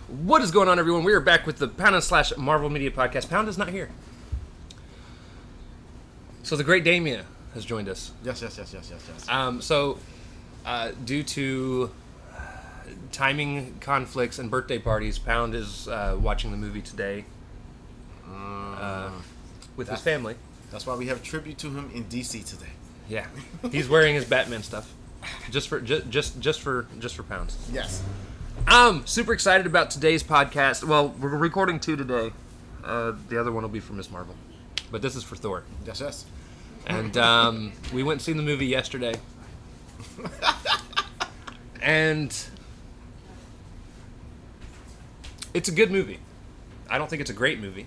What is going on, everyone? We are back with the Pound / Marvel Media Podcast. Pound is not here. So the great Damia has joined us. Yes. Due to timing conflicts and birthday parties, Pound is watching the movie today with his family. That's why we have a tribute to him in DC today. Yeah, he's wearing his Batman stuff, just for Pounds. Yes. I'm super excited about today's podcast. Well, we're recording 2 today. The other one will be for Miss Marvel, but this is for Thor. Yes. And we went and seen the movie yesterday, and it's a good movie. I don't think it's a great movie.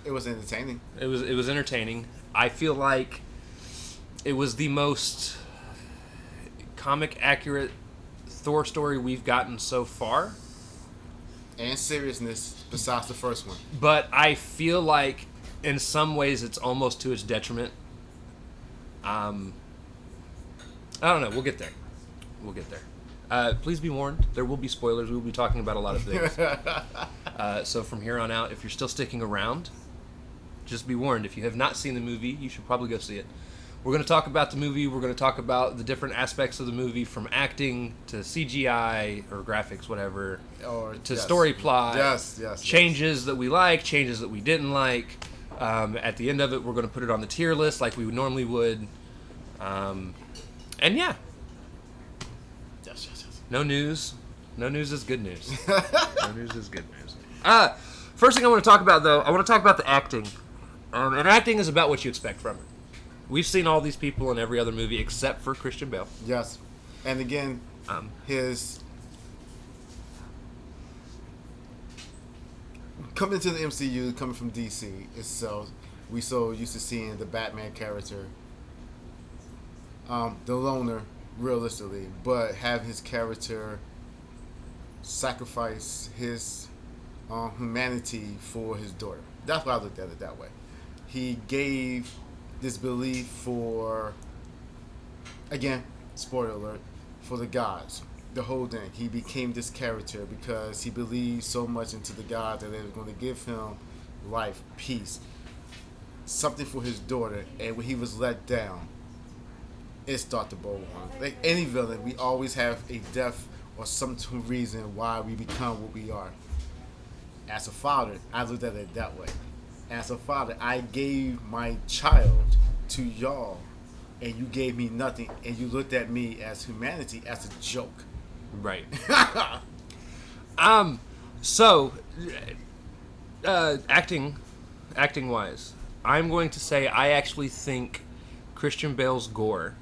It was entertaining. It was entertaining. I feel like it was the most comic accurate Thor story we've gotten so far. And seriousness besides the first one. But I feel like in some ways it's almost to its detriment. I don't know. We'll get there. Please be warned. There will be spoilers. We will be talking about a lot of things. So from here on out, if you're still sticking around, just be warned. If you have not seen the movie, you should probably go see it. We're going to talk about the movie. We're going to talk about the different aspects of the movie, from acting to CGI or graphics, whatever, to story plot. Yes. Changes that we like, changes that we didn't like. At the end of it, we're going to put it on the tier list like we normally would. And yeah. Yes. No news. No news is good news. No news is good news. First thing I want to talk about, though, I want to talk about the acting. And acting is about what you expect from it. We've seen all these people in every other movie except for Christian Bale. Yes. And again, his coming to the MCU, coming from DC, we so used to seeing the Batman character, the loner, realistically, but have his character sacrifice his humanity for his daughter. That's why I looked at it that way. He gave this belief for, again, spoiler alert, for the gods. The whole thing. He became this character because he believed so much into the gods that they were going to give him life, peace, something for his daughter. And when he was let down, it started to bowl on. Like any villain, we always have a death or some reason why we become what we are. As a father, I looked at it that way. As a father, I gave my child to y'all, and you gave me nothing, and you looked at me as humanity as a joke. Right. So, acting wise, I'm going to say I actually think Christian Bale's Gore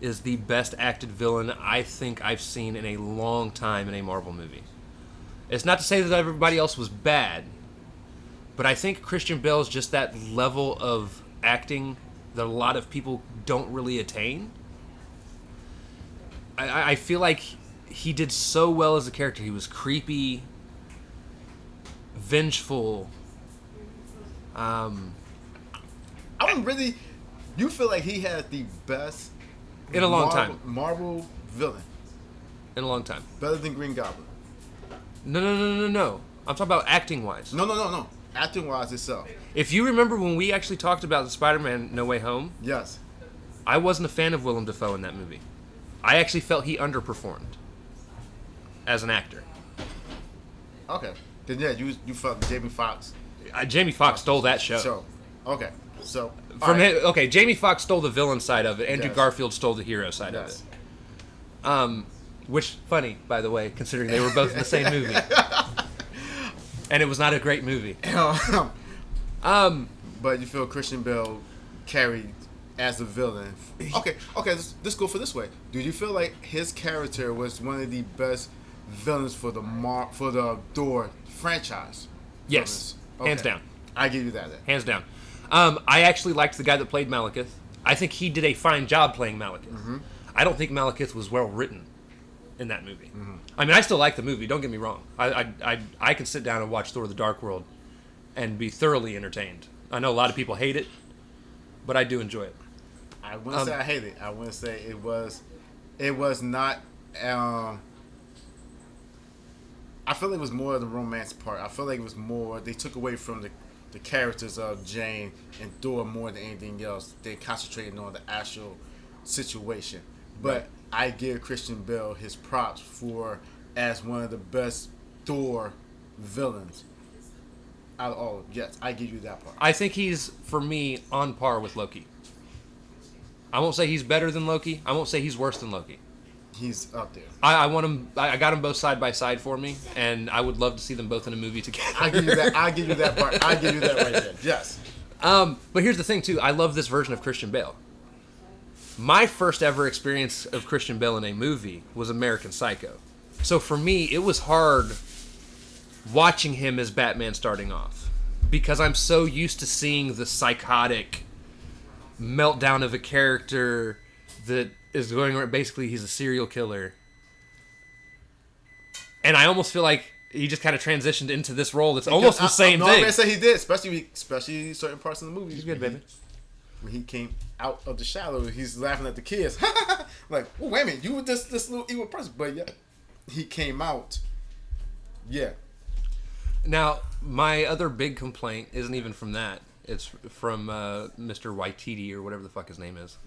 is the best acted villain I think I've seen in a long time in a Marvel movie. It's not to say that everybody else was bad, but I think Christian Bale's just that level of acting that a lot of people don't really attain. I feel like he did so well as a character. He was creepy, vengeful. You feel like he had the best in a long time Marvel villain in a long time. Better than Green Goblin. No. I'm talking about acting wise. No. Acting wise itself. If you remember when we actually talked about the Spider-Man No Way Home, yes, I wasn't a fan of Willem Dafoe in that movie. I actually felt he underperformed as an actor. Okay. Then yeah, you felt Jamie Foxx. Jamie Foxx stole that show. Okay. So Jamie Foxx stole the villain side of it. Andrew Yes. Garfield stole the hero side Yes. of it. Which, funny, by the way, considering they were both in the same movie. And it was not a great movie. But you feel Christian Bale carried as a villain. Okay, let's go for this way. Do you feel like his character was one of the best villains for the Thor franchise? Yes, Okay. hands down. I give you that. Hands down. I actually liked the guy that played Malekith. I think he did a fine job playing Malekith. Mm-hmm. I don't think Malekith was well written in that movie. Mm-hmm. I mean, I still like the movie. Don't get me wrong. I can sit down and watch Thor: The Dark World and be thoroughly entertained. I know a lot of people hate it, but I do enjoy it. I wouldn't say I hate it. I wouldn't say it was not I feel like it was more of the romance part. I feel like it was more they took away from the characters of Jane and Thor more than anything else. They concentrated on the actual situation. But Right. I give Christian Bale his props for as one of the best Thor villains out of all. Yes, I give you that part. I think he's, for me, on par with Loki. I won't say he's better than Loki. I won't say he's worse than Loki. He's up there. I want him. I got them both side by side for me, and I would love to see them both in a movie together. I give you that. I give you that part. I give you that right there. Yes. But here's the thing, too. I love this version of Christian Bale. My first ever experience of Christian Bale in a movie was American Psycho. So for me, it was hard watching him as Batman starting off, because I'm so used to seeing the psychotic meltdown of a character that is going around. Basically, he's a serial killer. And I almost feel like he just kind of transitioned into this role that's almost the same thing. I'm gonna say he did, especially certain parts of the movie. He's good, baby. When he came out of the shadow, he's laughing at the kids. Like, oh, wait a minute, you were this little evil person. But yeah, he came out. Yeah. Now, my other big complaint isn't even from that. It's from Mr. Waititi, or whatever the fuck his name is.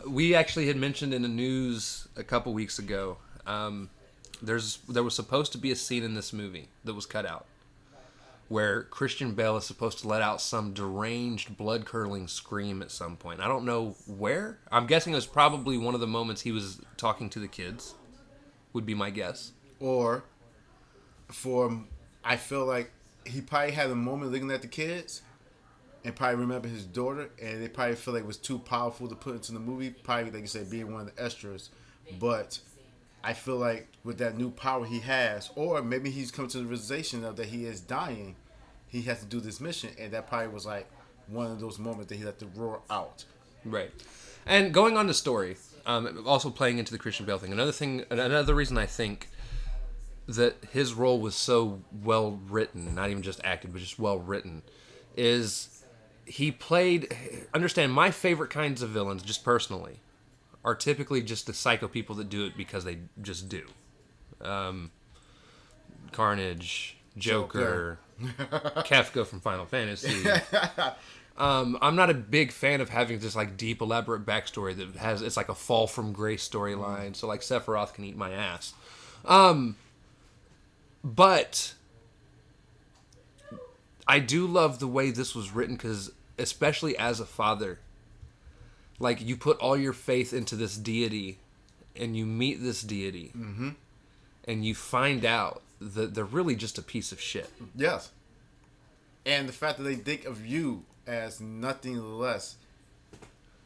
We actually had mentioned in the news a couple weeks ago, there was supposed to be a scene in this movie that was cut out, where Christian Bale is supposed to let out some deranged, blood-curdling scream at some point. I don't know where. I'm guessing it was probably one of the moments he was talking to the kids, would be my guess. Or, I feel like he probably had a moment looking at the kids and probably remember his daughter, and they probably feel like it was too powerful to put into the movie. Probably, like you said, being one of the extras. But I feel like with that new power he has, or maybe he's come to the realization of that he is dying, he has to do this mission, and that probably was like one of those moments that he let the roar out. Right. And going on the story, also playing into the Christian Bale thing, another reason I think that his role was so well written, not even just acted, but just well written, is he played, understand, my favorite kinds of villains, just personally, are typically just the psycho people that do it because they just do. Carnage, Joker, Kefka from Final Fantasy. I'm not a big fan of having this like deep, elaborate backstory that has, it's like a fall from grace storyline. So like Sephiroth can eat my ass. But I do love the way this was written, because especially as a father, like, you put all your faith into this deity, and you meet this deity, and you find out that they're really just a piece of shit. Yes. And the fact that they think of you as nothing less.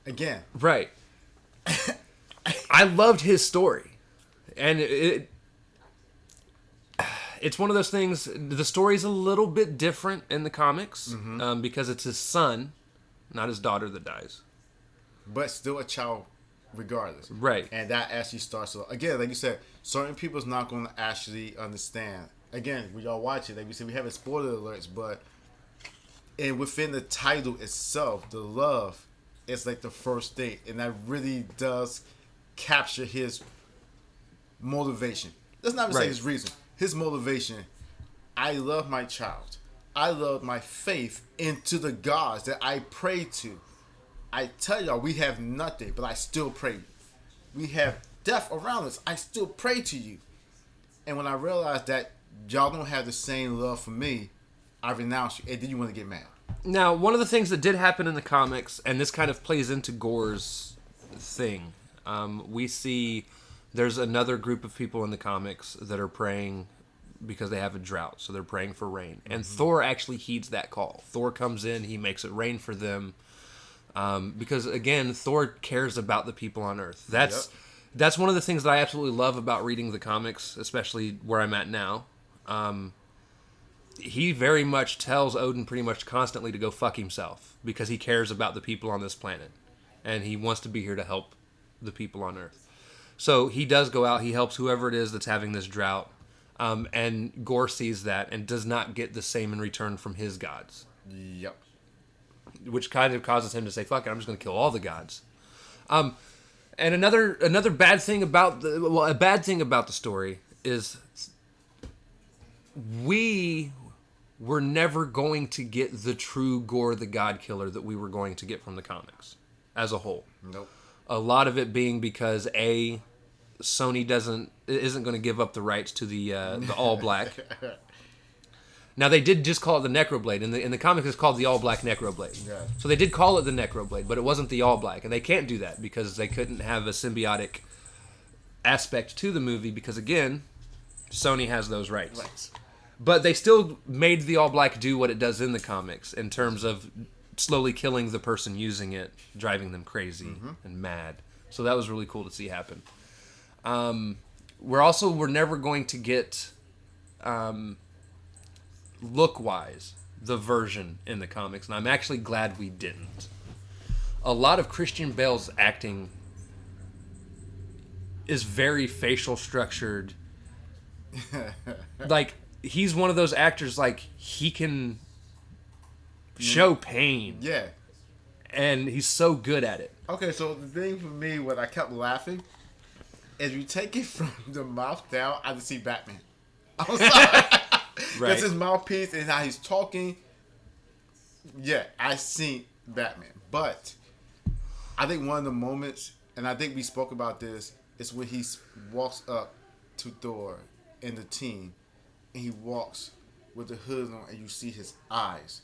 Again. Right. I loved his story. And it's one of those things, the story's a little bit different in the comics, because it's his son, not his daughter, that dies. But still a child regardless. Right. And that actually starts, again, like you said, certain people's not going to actually understand. Again, when y'all watch it, like we said, we have spoiler alerts, but and within the title itself, the love is like the first date. And that really does capture his motivation. Let's not even say his reason. His motivation, I love my child. I love my faith into the gods that I pray to. I tell y'all, we have nothing, but I still pray. We have death around us. I still pray to you. And when I realized that y'all don't have the same love for me, I renounce you. And then you want to get mad. Now, one of the things that did happen in the comics, and this kind of plays into Gore's thing, we see there's another group of people in the comics that are praying because they have a drought, so they're praying for rain. And Thor actually heeds that call. Thor comes in, he makes it rain for them. Because again, Thor cares about the people on Earth. That's one of the things that I absolutely love about reading the comics, especially where I'm at now. He very much tells Odin pretty much constantly to go fuck himself, because he cares about the people on this planet, and he wants to be here to help the people on Earth. So he does go out, he helps whoever it is that's having this drought, and Gore sees that and does not get the same in return from his gods. Yep. Which kind of causes him to say, fuck it, I'm just going to kill all the gods. And another bad thing about a bad thing about the story is we were never going to get the true Gore the God Killer that we were going to get from the comics as a whole. Nope. A lot of it being because Sony isn't going to give up the rights to the All Black. Now they did just call it the Necroblade. In the comics, it's called the All Black Necroblade. Yeah. So they did call it the Necroblade, but it wasn't the All Black, and they can't do that because they couldn't have a symbiotic aspect to the movie because again, Sony has those rights. But they still made the All Black do what it does in the comics in terms of slowly killing the person using it, driving them crazy and mad. So that was really cool to see happen. We're never going to get, look-wise, the version in the comics, and I'm actually glad we didn't. A lot of Christian Bale's acting is very facial structured. Like, he's one of those actors, like, he can show pain. Yeah. And he's so good at it. Okay, so the thing for me, what I kept laughing, is you take it from the mouth down, I just see Batman. I'm sorry. Right. That's his mouthpiece and how he's talking. Yeah, I seen Batman. But I think one of the moments, and I think we spoke about this, is when he walks up to Thor and the team, and he walks with the hood on, and you see his eyes,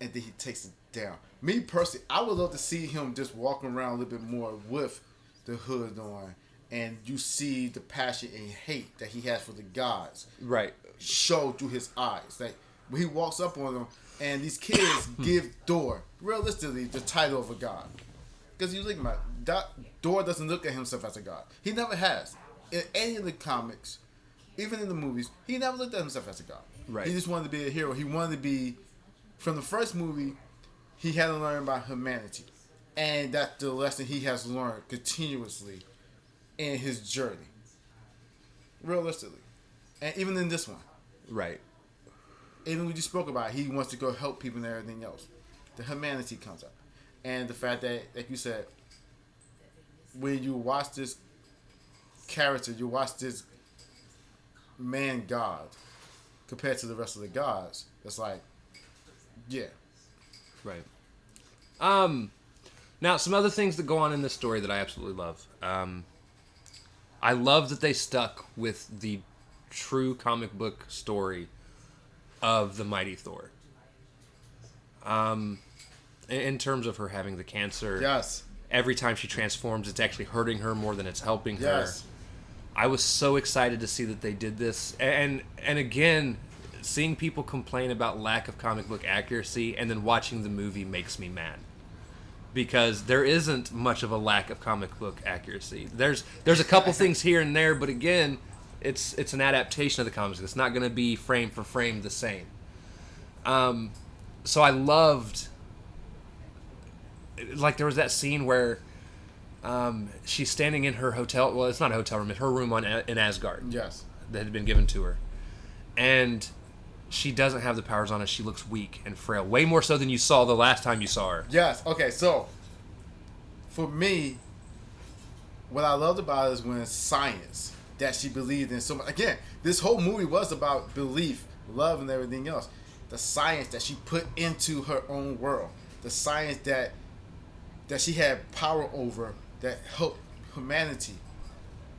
and then he takes it down. Me personally, I would love to see him just walking around a little bit more with the hood on, and you see the passion and hate that he has for the gods. Right. Show through his eyes. Like when he walks up on them, and these kids give Thor realistically the title of a god. Because you think about it, Thor doesn't look at himself as a god. He never has. In any of the comics, even in the movies, he never looked at himself as a god. Right. He just wanted to be a hero. He wanted to be, from the first movie, he had to learn about humanity. And that's the lesson he has learned continuously in his journey. Realistically. And even in this one. Right. Even when you spoke about it, he wants to go help people and everything else. The humanity comes up. And the fact that, like you said, when you watch this character, you watch this man god compared to the rest of the gods, it's like, yeah. Right. Now, some other things that go on in this story that I absolutely love. I love that they stuck with the true comic book story of the mighty Thor. In terms of her having the cancer. Yes. Every time she transforms, it's actually hurting her more than it's helping her. Yes. I was so excited to see that they did this. And again, seeing people complain about lack of comic book accuracy and then watching the movie makes me mad. Because there isn't much of a lack of comic book accuracy. There's a couple things here and there, but again, it's an adaptation of the comics. It's not going to be frame for frame the same. So I loved, like, there was that scene where she's standing in her hotel. Well, it's not a hotel room. It's her room in Asgard. Yes. That had been given to her, and she doesn't have the powers on her. She looks weak and frail, way more so than you saw the last time you saw her. Yes. Okay. So, for me, what I loved about it is when science that she believed in so much. Again, this whole movie was about belief, love, and everything else. The science that she put into her own world, the science that she had power over, that helped humanity,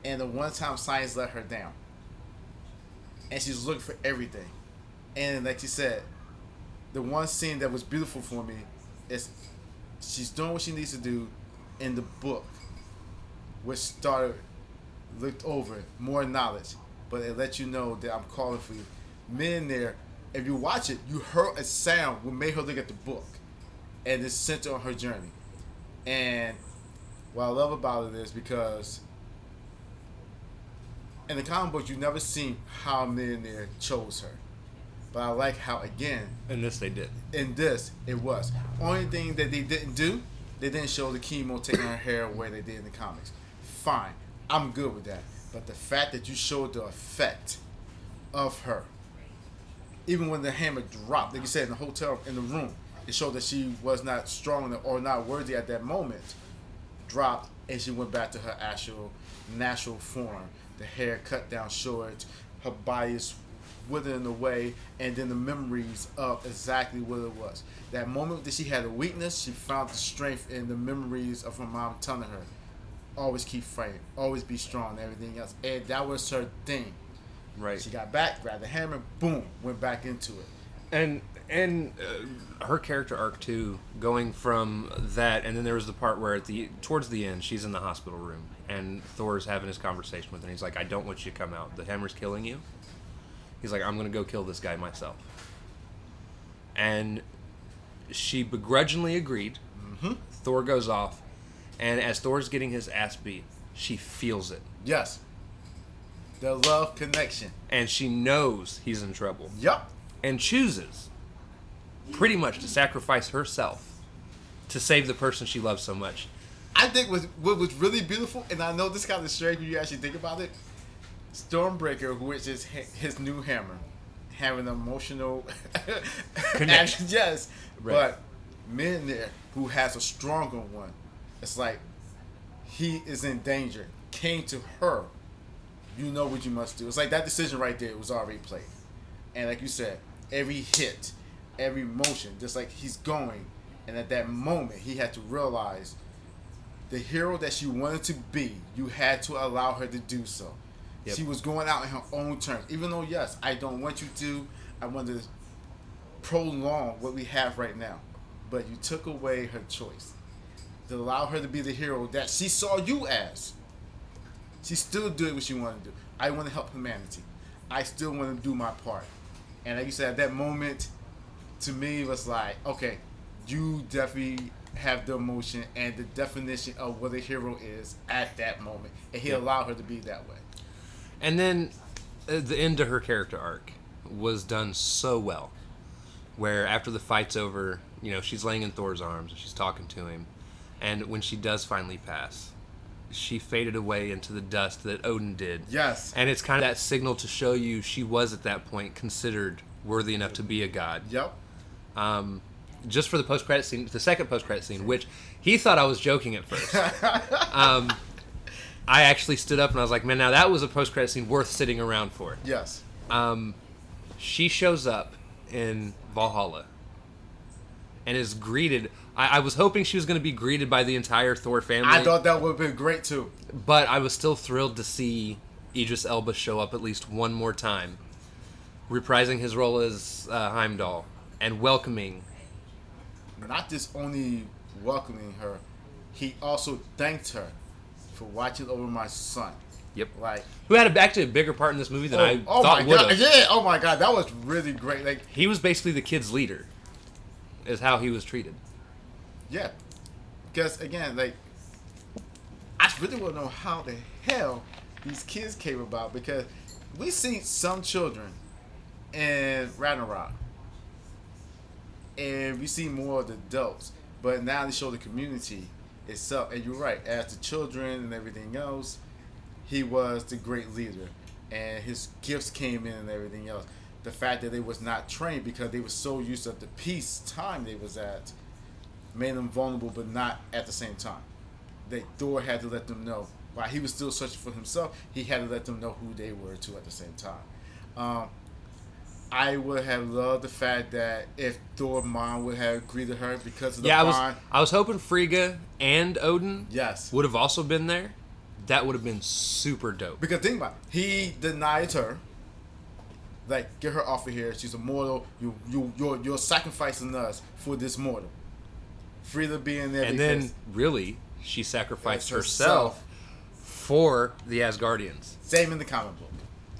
and the one time science let her down, and she's looking for everything. And like you said, the one scene that was beautiful for me is she's doing what she needs to do in the book, which looked over more knowledge, but it let you know that I'm calling for you. Men there, if you watch it, you heard a sound what made her look at the book, and it's centered on her journey. And what I love about it is because in the comic book, you never seen how men there chose her. But I like how, again... In this, they did. In this, it was. Only thing that they didn't do, they didn't show the chemo taking her hair away they did in the comics. Fine. I'm good with that. But the fact that you showed the effect of her, even when the hammer dropped, like you said, in the hotel, in the room, it showed that she was not strong or not worthy at that moment, dropped, and she went back to her actual natural form. the hair cut down short, her body is withering away, and then the memories of exactly what it was. That moment that she had a weakness, she found the strength in the memories of her mom telling her, always keep fighting, always be strong, and everything else. And that was her thing. Right. She got back, grabbed the hammer, boom, went back into it. And her character arc too, going from that, and then there was the part where towards the end, she's in the hospital room, and Thor's having his conversation with her. And he's like, "I don't want you to come out. The hammer's killing you." He's like, "I'm gonna go kill this guy myself." And she begrudgingly agreed. Mm-hmm. Thor goes off, and as Thor's getting his ass beat, she feels it. Yes. The love connection. And she knows he's in trouble. Yup. And chooses pretty much to sacrifice herself to save the person she loves so much. I think what was really beautiful, and I know this kind of strange when you actually think about it, Stormbreaker, which is his new hammer, having an emotional connection. Yes. Right. But Mjolnir, who has a stronger one, it's like he is in danger, came to her. You know what you must do. It's like that decision right there was already played. And like you said, every hit, every motion, just like he's going. And at that moment, he had to realize the hero that she wanted to be, you had to allow her to do so. Yep. She was going out on her own terms. Even though, yes, I don't want you to, I want to prolong what we have right now. But you took away her choice. To allow her to be the hero that she saw you as. She still did what she wanted to do. I want to help humanity. I still want to do my part. And like you said, at that moment, to me, it was like, okay, you definitely have the emotion and the definition of what a hero is at that moment. And he allowed her to be that way. And then the end to her character arc was done so well. Where after the fight's over, you know, she's laying in Thor's arms and she's talking to him. And when she does finally pass, she faded away into the dust that Odin did. Yes. And it's kind of that signal to show you she was at that point considered worthy enough to be a god. Yep. Just for the post-credit scene, the second post-credit scene, which he thought I was joking at first. I actually stood up and I was like, man, now that was a post-credit scene worth sitting around for. Yes. She shows up in Valhalla and is greeted. I was hoping she was going to be greeted by the entire Thor family. I thought that would have been great too. But I was still thrilled to see Idris Elba show up at least one more time, reprising his role as Heimdall and welcoming. Not just only welcoming her, he also thanked her for watching over my son. Yep. Like, who had actually a bigger part in this movie than I thought would have. Yeah. Oh my God, that was really great. Like, he was basically the kid's leader, is how he was treated. Yeah, because again, like, I really want to know how the hell these kids came about, because we see some children in Ragnarok, and we see more of the adults, but now they show the community itself. And you're right, as the children and everything else, he was the great leader, and his gifts came in and everything else. The fact that they was not trained because they were so used to the peace time they was at made them vulnerable, but not at the same time. Thor had to let them know. While he was still searching for himself, he had to let them know who they were too at the same time. I would have loved the fact that if Thor's mom would have greeted her because of the bond. I was hoping Frigga and Odin yes. would have also been there. That would have been super dope. Because think about it. He denied her. Like, get her off of here. She's a mortal. You're sacrificing us for this mortal. Frida being there. And then, really, she sacrificed herself for the Asgardians. Same in the comic book.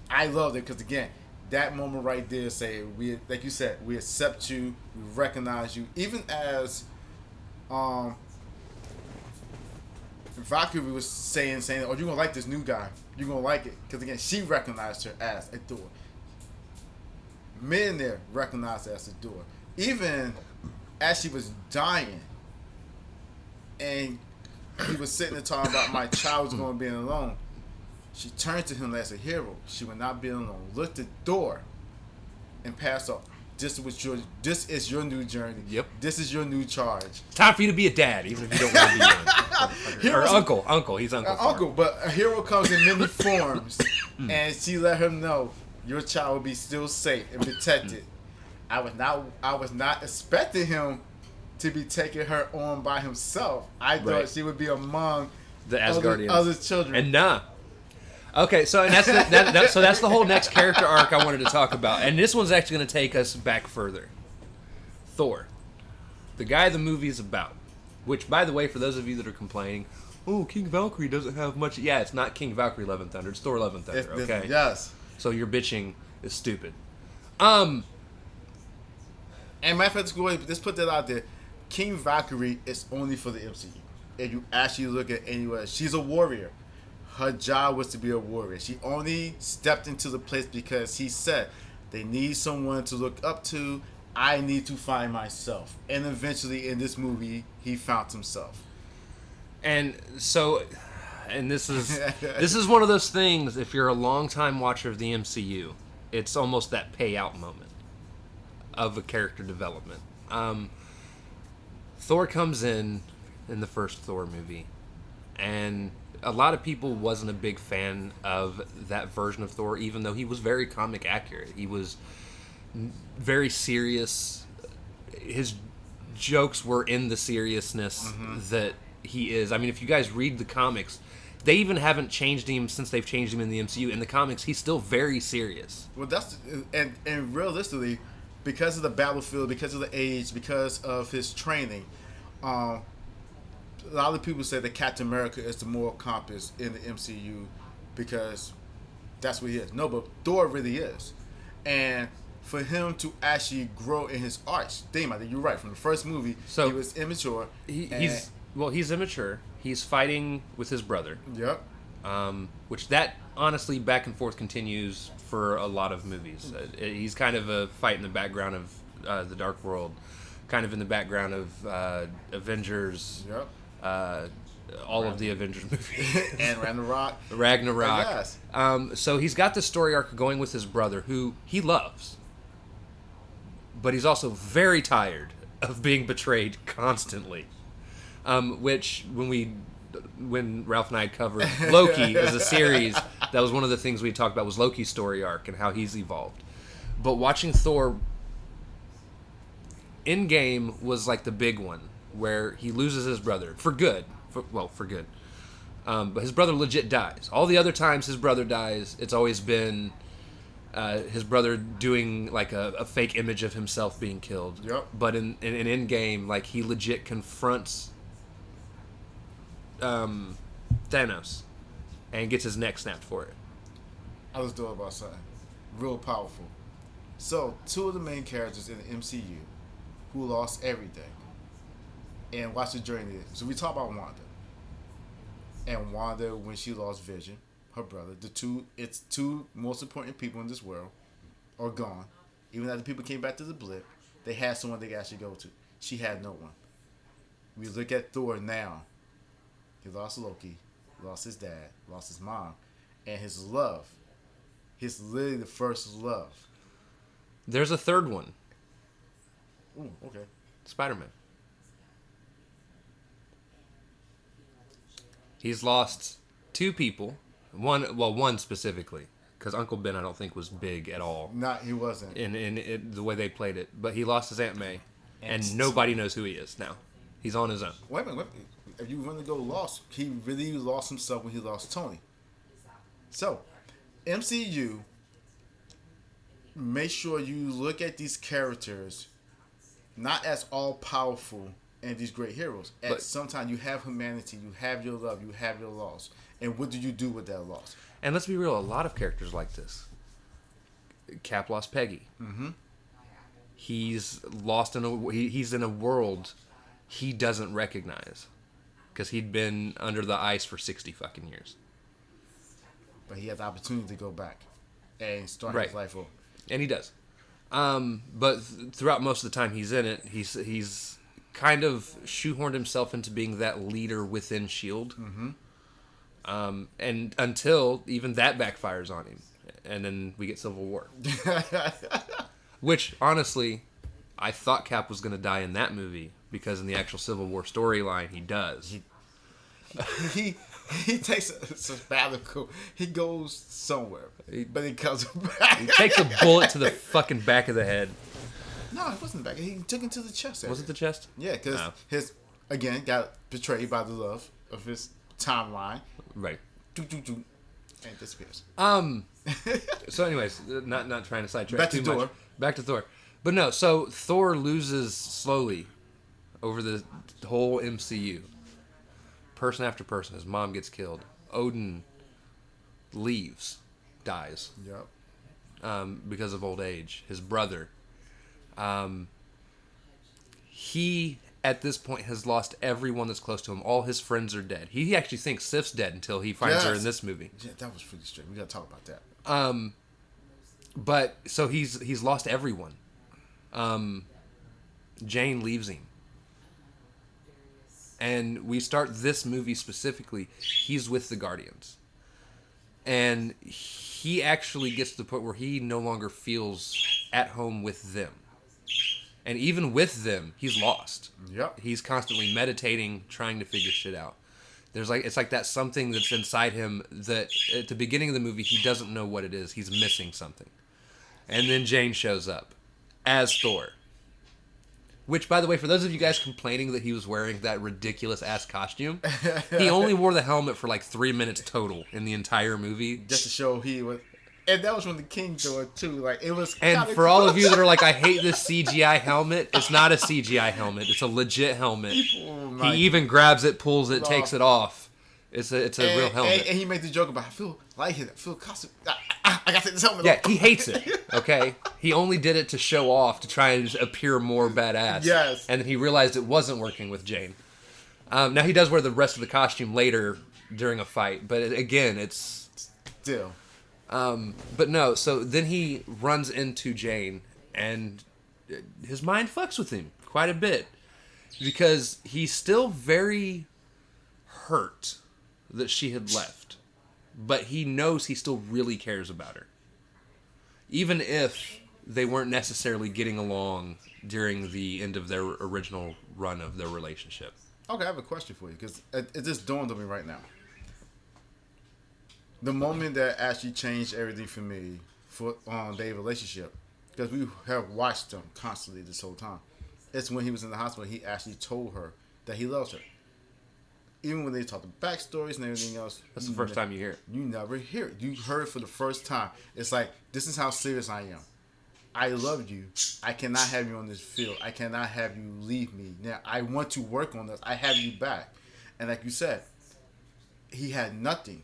I loved it because, again, that moment right there say, we, like you said, we accept you, we recognize you. Even as Valkyrie was saying, oh, you're going to like this new guy. You're going to like it. Because, again, she recognized her as a Thor. Men there recognized her as a Thor. Even as she was dying, and he was sitting there talking about my child was going to be alone, she turned to him as a hero. She would not be alone. Looked at the door and passed off. This is your new journey. Yep. This is your new charge. It's time for you to be a dad, even if you don't want to be one. Or uncle. He's uncle. Uncle, but a hero comes in many forms, and she let him know your child will be still safe and protected. I was not expecting him to be taking her on by himself. I thought she would be among the Asgardians, other children. And nah. Okay, so that's the whole next character arc I wanted to talk about, and this one's actually going to take us back further. Thor, the guy the movie is about. Which, by the way, for those of you that are complaining, oh, King Valkyrie doesn't have much. Yeah, it's not King Valkyrie Love and Thunder. It's Thor Love and Thunder. Okay. Yes. So your bitching is stupid. And matter of fact, let's put that out there. King Valkyrie is only for the MCU. If you actually look at anywhere, she's a warrior. Her job was to be a warrior. She only stepped into the place because he said, they need someone to look up to. I need to find myself. And eventually in this movie, he found himself. And so, and this is one of those things, if you're a longtime watcher of the MCU, it's almost that payout moment of a character development. Thor comes in the first Thor movie, and a lot of people wasn't a big fan of that version of Thor, even though he was very comic accurate. He was very serious. His jokes were in the seriousness that he is. I mean, if you guys read the comics, they even haven't changed him since they've changed him in the MCU. In the comics, he's still very serious. Well, and realistically, because of the battlefield, because of the age, because of his training, a lot of people say that Captain America is the moral compass in the MCU because that's what he is. No, but Thor really is. And for him to actually grow in his arts, think about it, you're right. From the first movie, he was immature. He's immature. He's fighting with his brother. Yep. Which that, honestly, back and forth continues for a lot of movies. He's kind of a fight in the background of the Dark World, kind of in the background of Avengers. Yep. All of the Avengers movies. And Ragnarok. Yes. So he's got this story arc going with his brother, who he loves. But he's also very tired of being betrayed constantly. Which, when Ralph and I had covered Loki as a series, that was one of the things we talked about was Loki's story arc and how he's evolved. But watching Thor Endgame was like the big one, where he loses his brother for good. For good. But his brother legit dies. All the other times his brother dies, it's always been his brother doing like a fake image of himself being killed. Yep. But in Endgame, like, he legit confronts Thanos and gets his neck snapped for it. I was doing about something real powerful. So, two of the main characters in the MCU who lost everything and watch the journey. So we talk about Wanda. And Wanda, when she lost Vision, her brother, its two most important people in this world are gone. Even after people came back to the blip, they had someone they could actually go to. She had no one. We look at Thor now. He lost Loki, lost his dad, lost his mom, and his love. His literally the first love. There's a third one. Ooh, okay. Spider-Man. He's lost two people. One specifically. Because Uncle Ben, I don't think, was big at all. He wasn't. In the way they played it. But he lost his Aunt May. And nobody knows who he is now. He's on his own. Wait a minute. If you want to go lost, he really lost himself when he lost Tony. So, MCU, make sure you look at these characters not as all-powerful and these great heroes. But sometimes you have humanity, you have your love, you have your loss. And what do you do with that loss? And let's be real, a lot of characters like this. Cap lost Peggy. Mm-hmm. He's lost he's in a world he doesn't recognize. Because he'd been under the ice for 60 fucking years. But he has the opportunity to go back and start his life over. And he does. But throughout most of the time he's in it, he's kind of shoehorned himself into being that leader within S.H.I.E.L.D. Mm-hmm. And until even that backfires on him. And then we get Civil War. Which, honestly, I thought Cap was going to die in that movie because in the actual Civil War storyline, he does. He takes a sabbatical. He goes somewhere, but he comes back. He takes a bullet to the fucking back of the head. No, it wasn't back. He took him to the chest area. Was it the chest? Yeah, because his, again, got betrayed by the love of his timeline. Right. And disappears. So anyways, not trying to sidetrack Back to too Thor. much. Back to Thor. But no, so Thor loses slowly over the whole MCU. Person after person. His mom gets killed. Odin leaves. Dies. Yep. Because of old age. His brother. He, at this point, has lost everyone that's close to him. All his friends are dead. He actually thinks Sif's dead until he finds her in this movie. Yeah, that was pretty straight. We gotta talk about that. But, so he's lost everyone. Jane leaves him. And we start this movie specifically, he's with the Guardians. And he actually gets to the point where he no longer feels at home with them. And even with them, he's lost. Yep. He's constantly meditating, trying to figure shit out. It's like that something that's inside him that at the beginning of the movie, he doesn't know what it is. He's missing something. And then Jane shows up as Thor. Which, by the way, for those of you guys complaining that he was wearing that ridiculous-ass costume, he only wore the helmet for like 3 minutes total in the entire movie. Just to show he was... And that was from the King Thor, too. Like, it was... And for all of you that are like, I hate this CGI helmet, it's not a CGI helmet. It's a legit helmet. He even grabs it, pulls it, takes it off. It's a real helmet. And he made the joke about, I feel lightheaded, I feel costume. I got to take this helmet off. Yeah, he hates it, okay? He only did it to show off, to try and appear more badass. Yes. And then he realized it wasn't working with Jane. Now, he does wear the rest of the costume later during a fight, but again, it's... Still. But no, so then he runs into Jane, and his mind fucks with him quite a bit. Because he's still very hurt that she had left. But he knows he still really cares about her. Even if they weren't necessarily getting along during the end of their original run of their relationship. Okay, I have a question for you, because it just dawned on me right now. The moment that actually changed everything for me on their relationship, because we have watched them constantly this whole time, it's when he was in the hospital, he actually told her that he loves her. Even when they talk the backstories and everything else. That's the first time you hear it. You never hear it. You heard it for the first time. It's like, this is how serious I am. I love you. I cannot have you on this field. I cannot have you leave me. Now, I want to work on this. I have you back. And like you said, he had nothing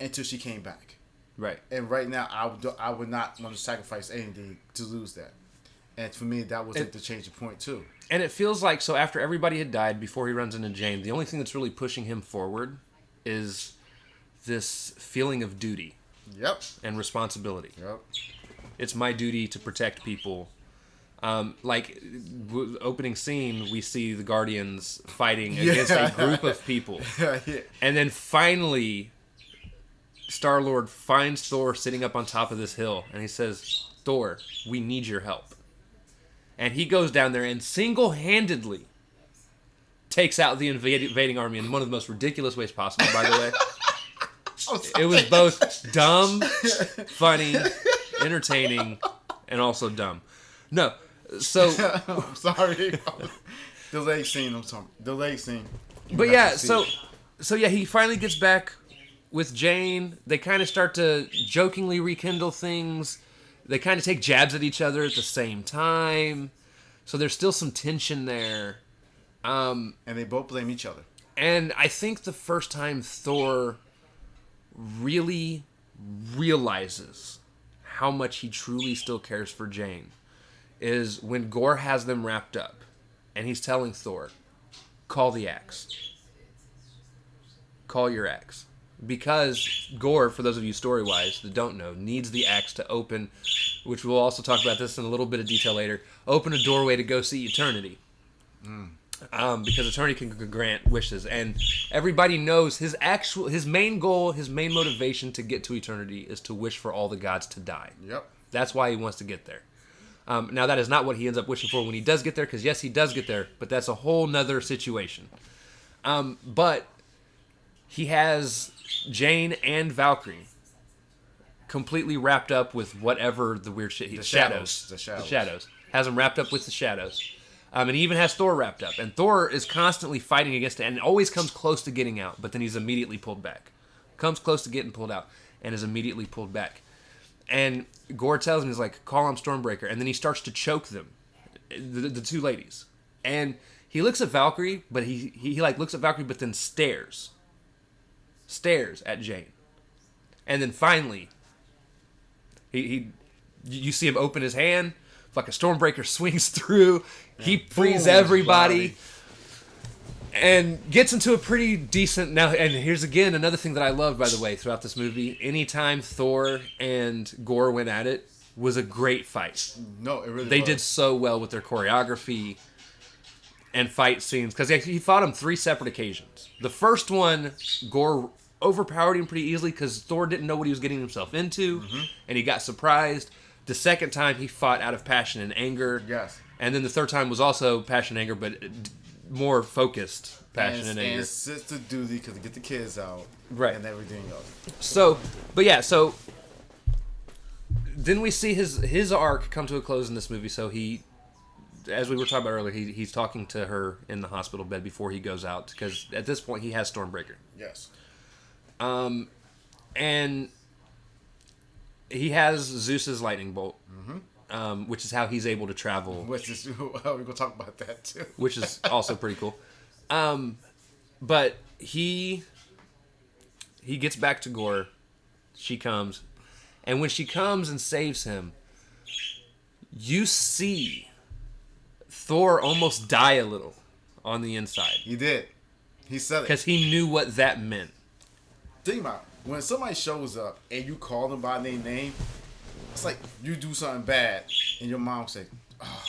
until she came back. Right. And right now, I would not want to sacrifice anything to lose that. And for me, that was like the change of point, too. And it feels like, so after everybody had died, before he runs into Jane, the only thing that's really pushing him forward is this feeling of duty. Yep. And responsibility. Yep. It's my duty to protect people. Opening scene, we see the Guardians fighting against a group of people. Yeah. And then finally, Star-Lord finds Thor sitting up on top of this hill. And he says, Thor, we need your help. And he goes down there and single-handedly takes out the invading army in one of the most ridiculous ways possible, by the way. It was both dumb, funny, entertaining, and also dumb. No, so... I'm sorry. The leg scene, I'm sorry. The leg scene. But yeah, so yeah, he finally gets back with Jane. They kind of start to jokingly rekindle things. They kind of take jabs at each other at the same time. So there's still some tension there. And they both blame each other. And I think the first time Thor really realizes how much he truly still cares for Jane is when Gore has them wrapped up. And he's telling Thor, call the axe. Call your axe. Because Gore, for those of you story-wise that don't know, needs the axe to open, which we'll also talk about this in a little bit of detail later, open a doorway to go see eternity. Because eternity can grant wishes. And everybody knows his main goal, his main motivation to get to eternity is to wish for all the gods to die. Yep. That's why he wants to get there. Now, that is not what he ends up wishing for when he does get there, because yes, he does get there, but that's a whole nother situation. But he has Jane and Valkyrie completely wrapped up with whatever the weird shit. The shadows. Has them wrapped up with the shadows. And he even has Thor wrapped up. And Thor is constantly fighting against it and always comes close to getting out, but then he's immediately pulled back. Comes close to getting pulled out and is immediately pulled back. And Gore tells him, he's like, call him Stormbreaker. And then he starts to choke them, the two ladies. And he looks at Valkyrie, but he like looks at Valkyrie, but then stares at Jane. And then finally, you see him open his hand, like a Stormbreaker swings through. He frees everybody and gets into a pretty decent... Now, and here's again another thing that I love, by the way, throughout this movie. Anytime Thor and Gore went at it was a great fight. No, it really They was. did so well with their choreography and fight scenes, because he fought him 3 separate occasions. The first one, Gore overpowered him pretty easily because Thor didn't know what he was getting himself into, and he got surprised. The second time, he fought out of passion and anger. Yes. And then the third time was also passion and anger, but more focused passion and anger. And sister duty, because to get the kids out. Right. And everything else. So, but yeah, so then we see his arc come to a close in this movie. So he, as we were talking about earlier, he's talking to her in the hospital bed before he goes out, because at this point he has Stormbreaker. Yes. And he has Zeus's lightning bolt, which is how he's able to travel. Which is, we're going to talk about that too. Which is also pretty cool. But he gets back to Gore. She comes. And when she comes and saves him, you see Thor almost die a little on the inside. He did. He said it. Because he knew what that meant. Think about it. When somebody shows up and you call them by their name, it's like you do something bad and your mom say, oh,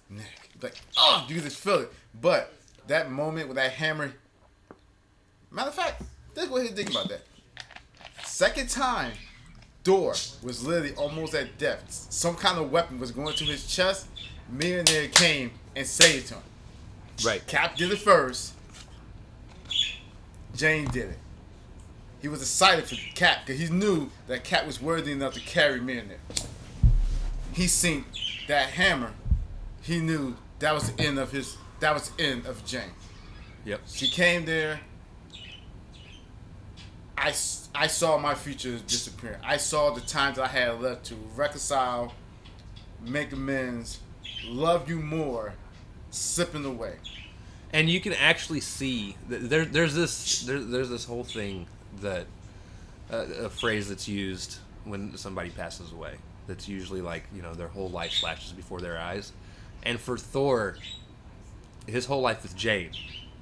Nick. Like, oh, you just feel it. But that moment with that hammer, matter of fact, let's go ahead and think about that. Second time, Thor was literally almost at death. Some kind of weapon was going to his chest. Millionaire came and saved him. Right. Cap did it first. Jane did it. He was excited for Cap because he knew that Cap was worthy enough to carry Millionaire. He seen that hammer. He knew that was the end of his. That was the end of Jane. Yep. She came there. I saw my future disappear. I saw the times I had left to reconcile, make amends, love you more, slipping away. And you can actually see there's this whole thing that a phrase that's used when somebody passes away. That's usually like, you know, their whole life flashes before their eyes. And for Thor, his whole life with Jane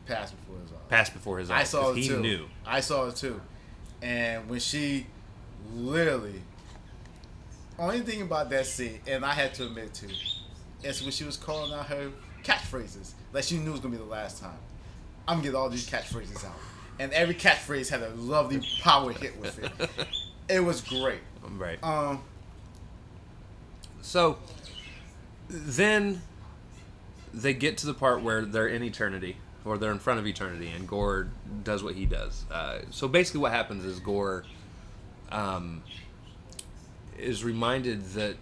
Passed before his eyes. passed before his eyes. I saw it he too. knew. I saw it too. And when she literally, only thing about that scene, and I had to admit to, is when she was calling out her catchphrases, like she knew it was gonna be the last time. I'm gonna get all these catchphrases out, and every catchphrase had a lovely power hit with it. It was great. Right. So then they get to the part where they're in eternity, or they're in front of eternity, and Gore does what he does. So basically what happens is Gore is reminded that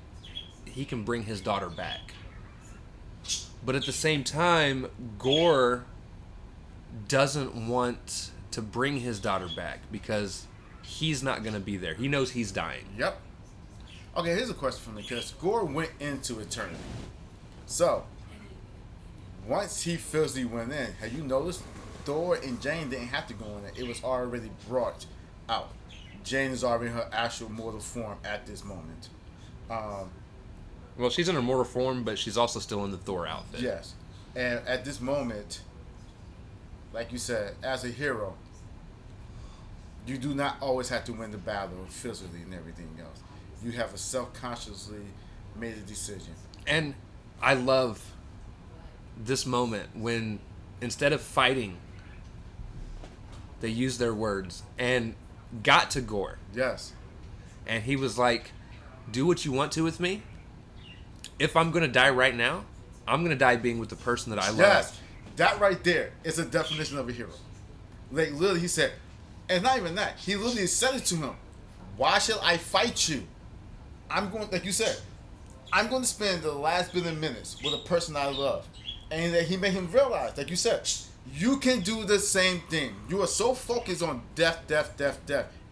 he can bring his daughter back. But at the same time, Gore doesn't want to bring his daughter back because he's not going to be there. He knows he's dying. Yep. Okay, here's a question for me, because Gore went into eternity. So, once he physically went in, have you noticed Thor and Jane didn't have to go in there? It was already brought out. Jane is already in her actual mortal form at this moment. Well, she's in her mortal form, but she's also still in the Thor outfit. Yes. And at this moment, like you said, as a hero, you do not always have to win the battle physically and everything else. You have a self-consciously made a decision. And I love this moment when instead of fighting, they used their words and got to Gore. Yes. And he was like, do what you want to with me, if I'm gonna die right now, I'm gonna die being with the person that I love. Yes, that right there is a definition of a hero. Like literally, he said, and not even that. He literally said it to him. Why should I fight you? I'm going, like you said, I'm going to spend the last bit of minutes with a person I love, and that he made him realize, like you said, you can do the same thing. You are so focused on death,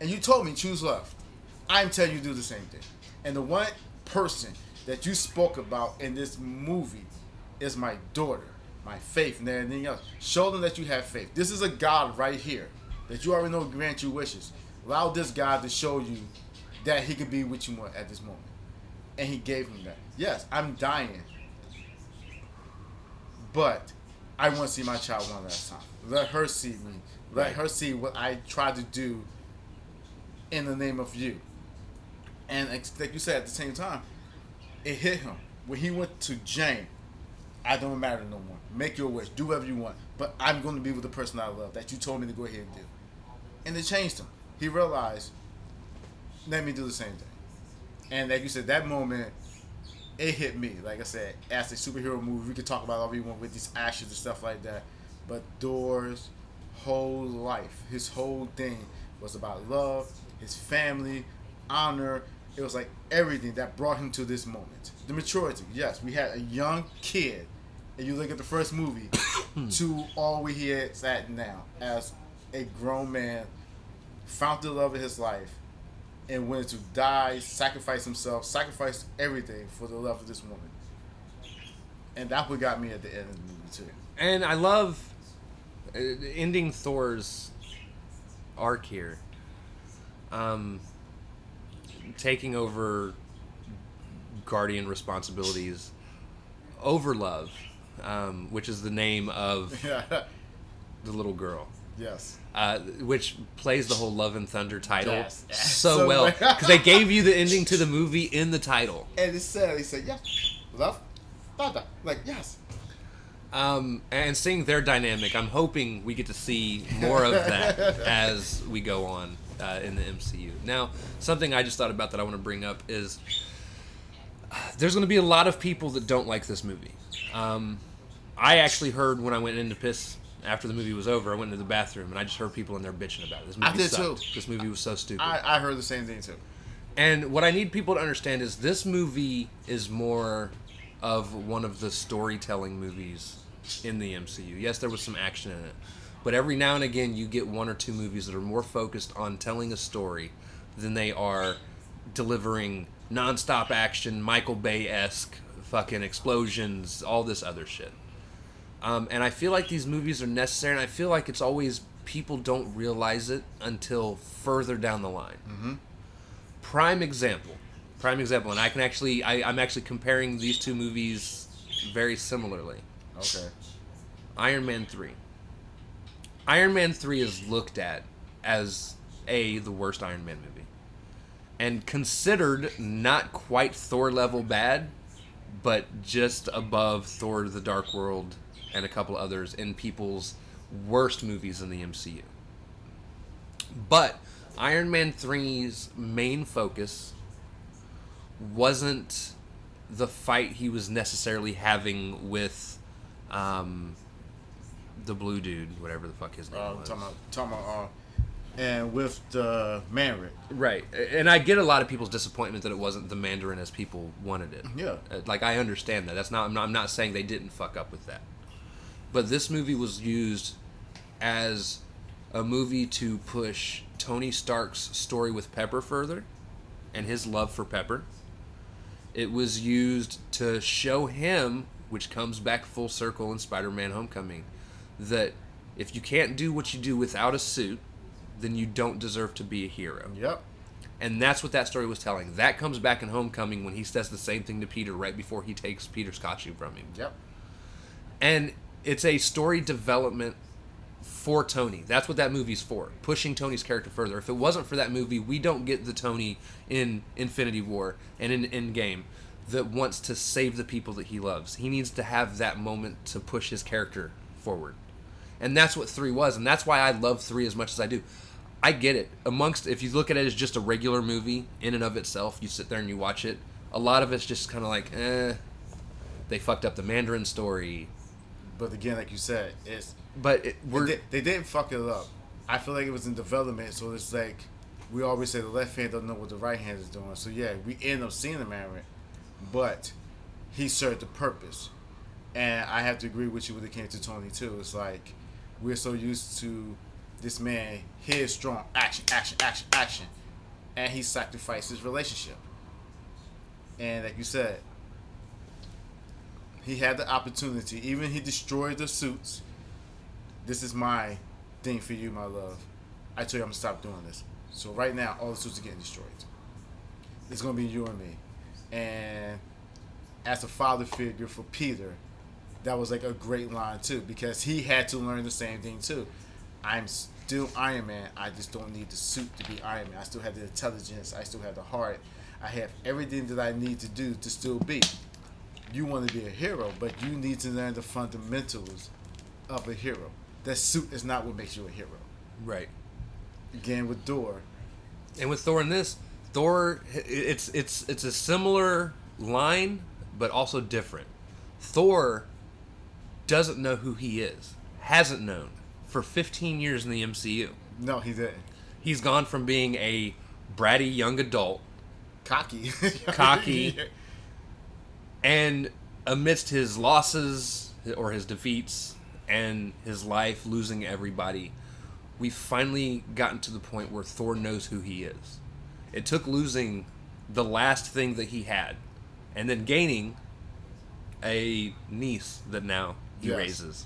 and you told me choose love. I'm telling you to do the same thing. And the one person that you spoke about in this movie is my daughter, my faith, and everything else. Show them that you have faith. This is a God right here that you already know grant you wishes. Allow this God to show you that he could be with you at this moment. And he gave him that. Yes, I'm dying. But I want to see my child one last time. Let her see me. Let her see what I tried to do in the name of you. And like you said, at the same time, it hit him. When he went to Jane, I don't matter no more. Make your wish. Do whatever you want. But I'm going to be with the person I love that you told me to go ahead and do. And it changed him. He realized, let me do the same thing. And like you said, that moment, it hit me. Like I said, as a superhero movie, we could talk about all we want with these actions and stuff like that. But Thor's whole life, his whole thing was about love, his family, honor. It was like everything that brought him to this moment. The maturity, yes, we had a young kid, and you look at the first movie, to all we hear at now as a grown man, found the love of his life, and wanted to die, sacrifice himself, sacrifice everything for the love of this woman. And that's what got me at the end of the movie too. And I love ending Thor's arc here. Taking over guardian responsibilities over love, which is the name of the little girl. Yes. Which plays the whole Love and Thunder title Yes. so well. Because they gave you the ending to the movie in the title. And he said, yeah, love, thunder. Like, yes. And seeing their dynamic, I'm hoping we get to see more of that as we go on in the MCU. Now, something I just thought about that I want to bring up is there's going to be a lot of people that don't like this movie. I actually heard when I went in to piss after the movie was over, I went into the bathroom and I just heard people in there bitching about it. This movie I did sucked. too. This movie was so stupid. I heard the same thing too. And what I need people to understand is this movie is more of one of the storytelling movies in the MCU. Yes, there was some action in it. But every now and again, you get one or two movies that are more focused on telling a story than they are delivering nonstop action, Michael Bay-esque fucking explosions, all this other shit. And I feel like these movies are necessary, and I feel like it's always people don't realize it until further down the line. Mm-hmm. Prime example, and I'm actually comparing these two movies very similarly. Okay. Iron Man 3. Iron Man 3 is looked at as the worst Iron Man movie. And considered not quite Thor level bad, but just above Thor the Dark World and a couple others in people's worst movies in the MCU. But Iron Man 3's main focus wasn't the fight he was necessarily having with the blue dude, whatever the fuck his name was. Talking about and with the Mandarin. Right. And I get a lot of people's disappointment that it wasn't the Mandarin as people wanted it. Yeah. Like, I understand that. I'm not saying they didn't fuck up with that. But this movie was used as a movie to push Tony Stark's story with Pepper further and his love for Pepper. It was used to show him, which comes back full circle in Spider-Man Homecoming, that if you can't do what you do without a suit, then you don't deserve to be a hero. Yep. And that's what that story was telling. That comes back in Homecoming when he says the same thing to Peter right before he takes Peter's costume from him. Yep. And it's a story development for Tony. That's what that movie's for. Pushing Tony's character further. If it wasn't for that movie, we don't get the Tony in Infinity War and in Endgame that wants to save the people that he loves. He needs to have that moment to push his character forward. And that's what 3 was. And that's why I love 3 as much as I do. I get it. If you look at it as just a regular movie in and of itself, you sit there and you watch it, a lot of it's just kind of like, They fucked up the Mandarin story. But again, like you said, it's But they didn't fuck it up. I feel like it was in development, so it's like we always say the left hand don't know what the right hand is doing. So yeah, we end up seeing the Mandarin, but he served the purpose. And I have to agree with you when it came to Tony too. It's like we're so used to this man, head strong, action, action, action, action, and he sacrificed his relationship. And like you said, he had the opportunity. Even he destroyed the suits. This is my thing for you, my love. I told you I'm gonna stop doing this. So right now, all the suits are getting destroyed. It's gonna be you and me. And as a father figure for Peter, that was like a great line too, because he had to learn the same thing too. I'm still Iron Man. I just don't need the suit to be Iron Man. I still have the intelligence. I still have the heart. I have everything that I need to do to still be. You want to be a hero, but you need to learn the fundamentals of a hero. That suit is not what makes you a hero. right. Again, with Thor, And with Thor in this, Thor, it's a similar line, but also different. Thor doesn't know who he is, hasn't known for 15 years in the MCU. no, he didn't. He's gone from being a bratty young adult, Cocky. cocky, and amidst his losses or his defeats and his life losing everybody, we've finally gotten to the point where Thor knows who he is. It took losing the last thing that he had and then gaining a niece that now he Yes. raises.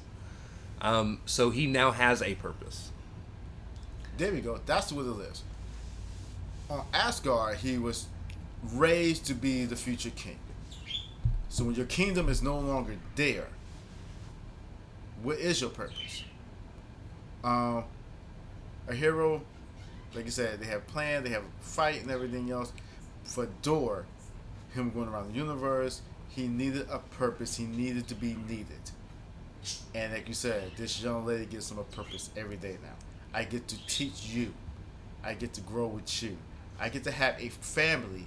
So he now has a purpose. There we go. That's what it is. On Asgard, he was raised to be the future king. So when your kingdom is no longer there, what is your purpose? A hero, like you said, they have a plan, they have a fight and everything else. For Thor, him going around the universe, he needed a purpose. He needed to be needed. And like you said, this young lady gives him a purpose every day now. I get to teach you. I get to grow with you. I get to have a family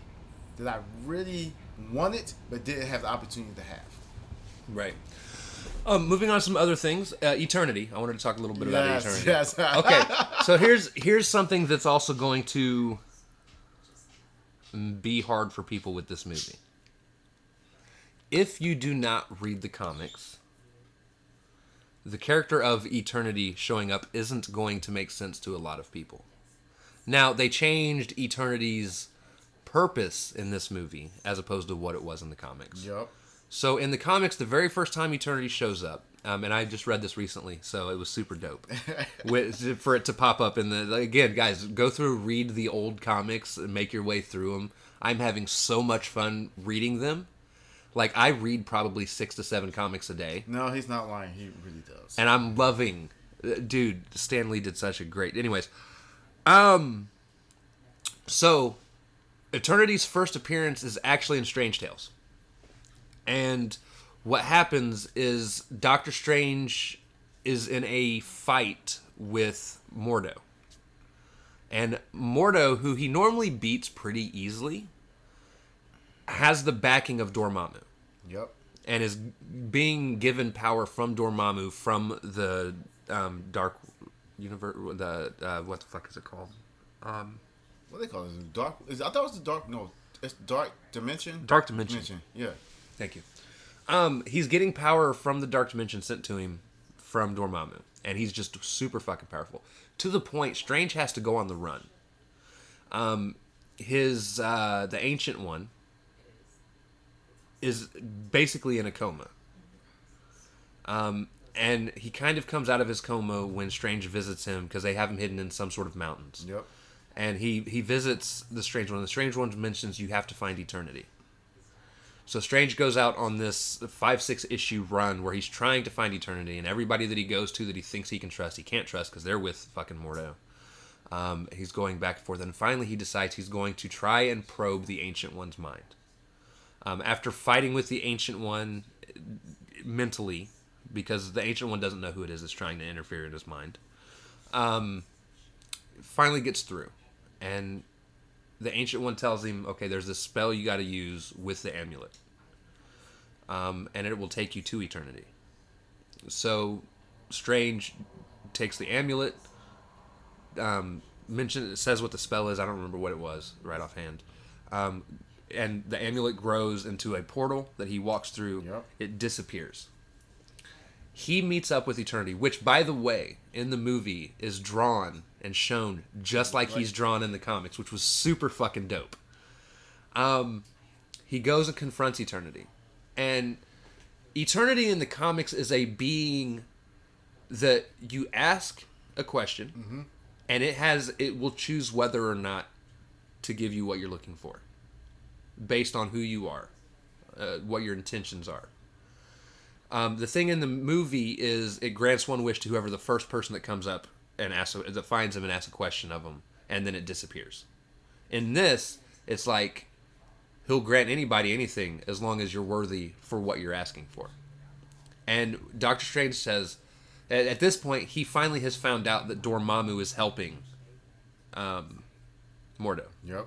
that I really wanted but didn't have the opportunity to have. Right. Moving on to some other things. Eternity. I wanted to talk a little bit about Eternity. Yes. Okay, so here's something that's also going to be hard for people with this movie. If you do not read the comics, the character of Eternity showing up isn't going to make sense to a lot of people. Now, they changed Eternity's purpose in this movie as opposed to what it was in the comics. Yup. So in the comics, the very first time Eternity shows up, and I just read this recently, so it was super dope. For it to pop up in the... Again, guys, go through, read the old comics, and make your way through them. I'm having so much fun reading them. Like, I read probably 6 to 7 comics a day. No, he's not lying. He really does. And I'm loving... Dude, Stan Lee did such a great... Anyways. So, Eternity's first appearance is actually in Strange Tales. And what happens is Doctor Strange is in a fight with Mordo. And Mordo, who he normally beats pretty easly, has the backing of Dormammu. Yep. And is being given power from Dormammu from the Dark Universe. What the fuck is it called? What do they call it? Dark? I thought it was the dark. No, it's Dark Dimension. Dark Dimension. Yeah. Thank you. He's getting power from the Dark Dimension sent to him from Dormammu. And he's just super fucking powerful. To the point, Strange has to go on the run. The Ancient One is basically in a coma. And he kind of comes out of his coma when Strange visits him because they have him hidden in some sort of mountains. Yep. And he visits the Strange One. The Strange One mentions you have to find Eternity. So Strange goes out on this 5-6 issue run where he's trying to find Eternity, and everybody that he goes to that he thinks he can trust, he can't trust because they're with fucking Mordo. He's going back and forth, and finally he decides he's going to try and probe the Ancient One's mind. After fighting with the Ancient One mentally, because the Ancient One doesn't know who it is that's trying to interfere in his mind, finally gets through. And the Ancient One tells him, okay, there's this spell you got to use with the amulet. and it will take you to eternity. So Strange takes the amulet. It says what the spell is. I don't remember what it was right offhand. And the amulet grows into a portal that he walks through. Yep. It disappears. He meets up with eternity, which, by the way, in the movie is drawn and shown just like he's drawn in the comics, which was super fucking dope. He goes and confronts eternity. And eternity in the comics is a being that you ask a question, and it will choose whether or not to give you what you're looking for, based on who you are, what your intentions are. The thing in the movie is it grants one wish to whoever the first person that comes up and that finds him and asks a question of him, and then it disappears. In this, it's like he'll grant anybody anything as long as you're worthy for what you're asking for. And Doctor Strange says, at this point, he finally has found out that Dormammu is helping Mordo. Yep.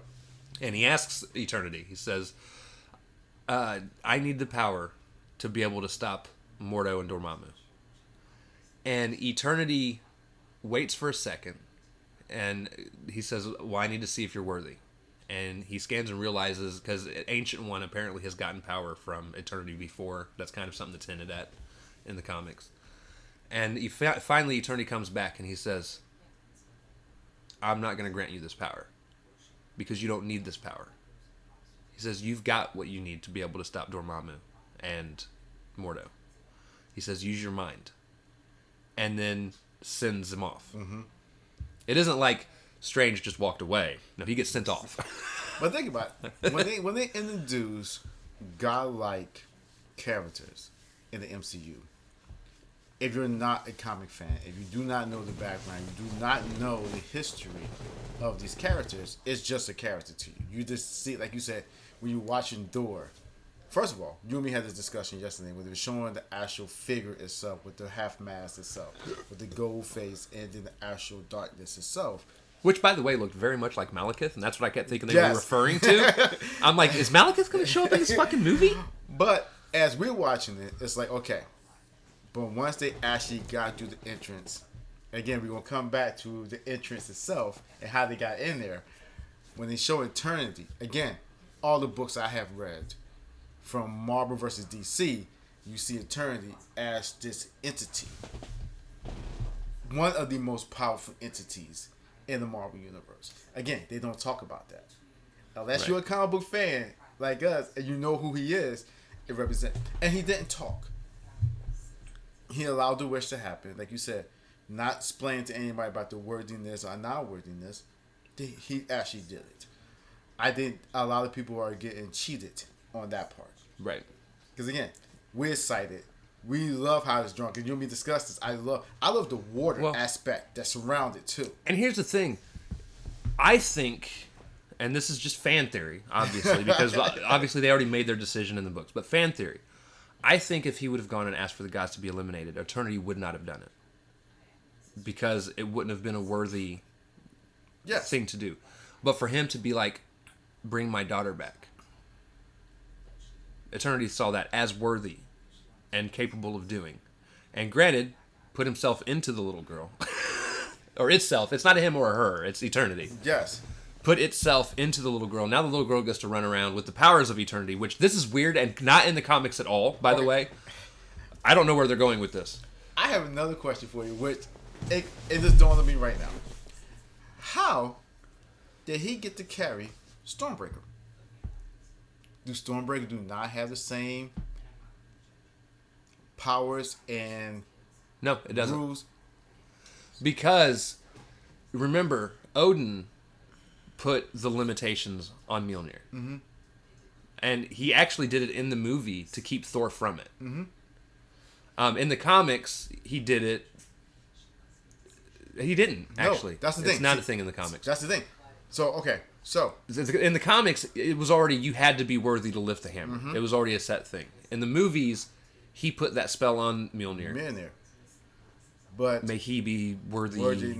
And he asks Eternity, he says, I need the power to be able to stop Mordo and Dormammu. And Eternity waits for a second, and he says, well, I need to see if you're worthy. And he scans and realizes, because Ancient One apparently has gotten power from Eternity before. That's kind of something that's hinted at in the comics. And finally, Eternity comes back, and he says, I'm not going to grant you this power, because you don't need this power. He says, you've got what you need to be able to stop Dormammu and Mordo. He says, use your mind. And then sends him off. Mm-hmm. It isn't like Strange just walked away. No, he gets sent off. But think about it. When they introduce godlike characters in the MCU, if you're not a comic fan, if you do not know the background, you do not know the history of these characters, it's just a character to you. You just see, like you said, when you're watching Thor. First of all, you and me had this discussion yesterday where they were showing the actual figure itself with the half mask itself, with the gold face, and then the actual darkness itself. Which, by the way, looked very much like Malekith, and that's what I kept thinking they were referring to. I'm like, is Malekith going to show up in this fucking movie? But as we're watching it, it's like, okay. But once they actually got through the entrance, again, we're going to come back to the entrance itself and how they got in there. When they show Eternity, again, all the books I have read, from Marvel versus DC, you see Eternity as this entity. One of the most powerful entities in the Marvel Universe. Again, they don't talk about that. Unless you're a comic book fan like us and you know who he is, it represents. And he didn't talk. He allowed the wish to happen. Like you said, not explaining to anybody about the worthiness or not worthiness. He actually did it. I think a lot of people are getting cheated on that part. Right. Because again, we're excited. We love how it's drawn. Because you and me discussed this. I love the water aspect that's around it too. And here's the thing. I think, and this is just fan theory, obviously, because obviously they already made their decision in the books. But fan theory. I think if he would have gone and asked for the gods to be eliminated, Eternity would not have done it. Because it wouldn't have been a worthy thing to do. But for him to be like, bring my daughter back. Eternity saw that as worthy and capable of doing. And granted, put himself into the little girl. Or itself. It's not him or her. It's Eternity. Yes. Put itself into the little girl. Now the little girl gets to run around with the powers of Eternity, which this is weird and not in the comics at all, by the way. I don't know where they're going with this. I have another question for you, which it just dawned on me right now. How did he get to carry Stormbreaker? Do Stormbreaker do not have the same powers and no, it doesn't. rules? Because, remember, Odin put the limitations on Mjolnir. Mm-hmm. And he actually did it in the movie to keep Thor from it. Mm-hmm. In the comics, he did it. He didn't, actually. No, that's the thing. It's not a thing in the comics. That's the thing. So, okay. So in the comics, it was already, you had to be worthy to lift the hammer. Mm-hmm. It was already a set thing. In the movies, he put that spell on Mjolnir. But may he be worthy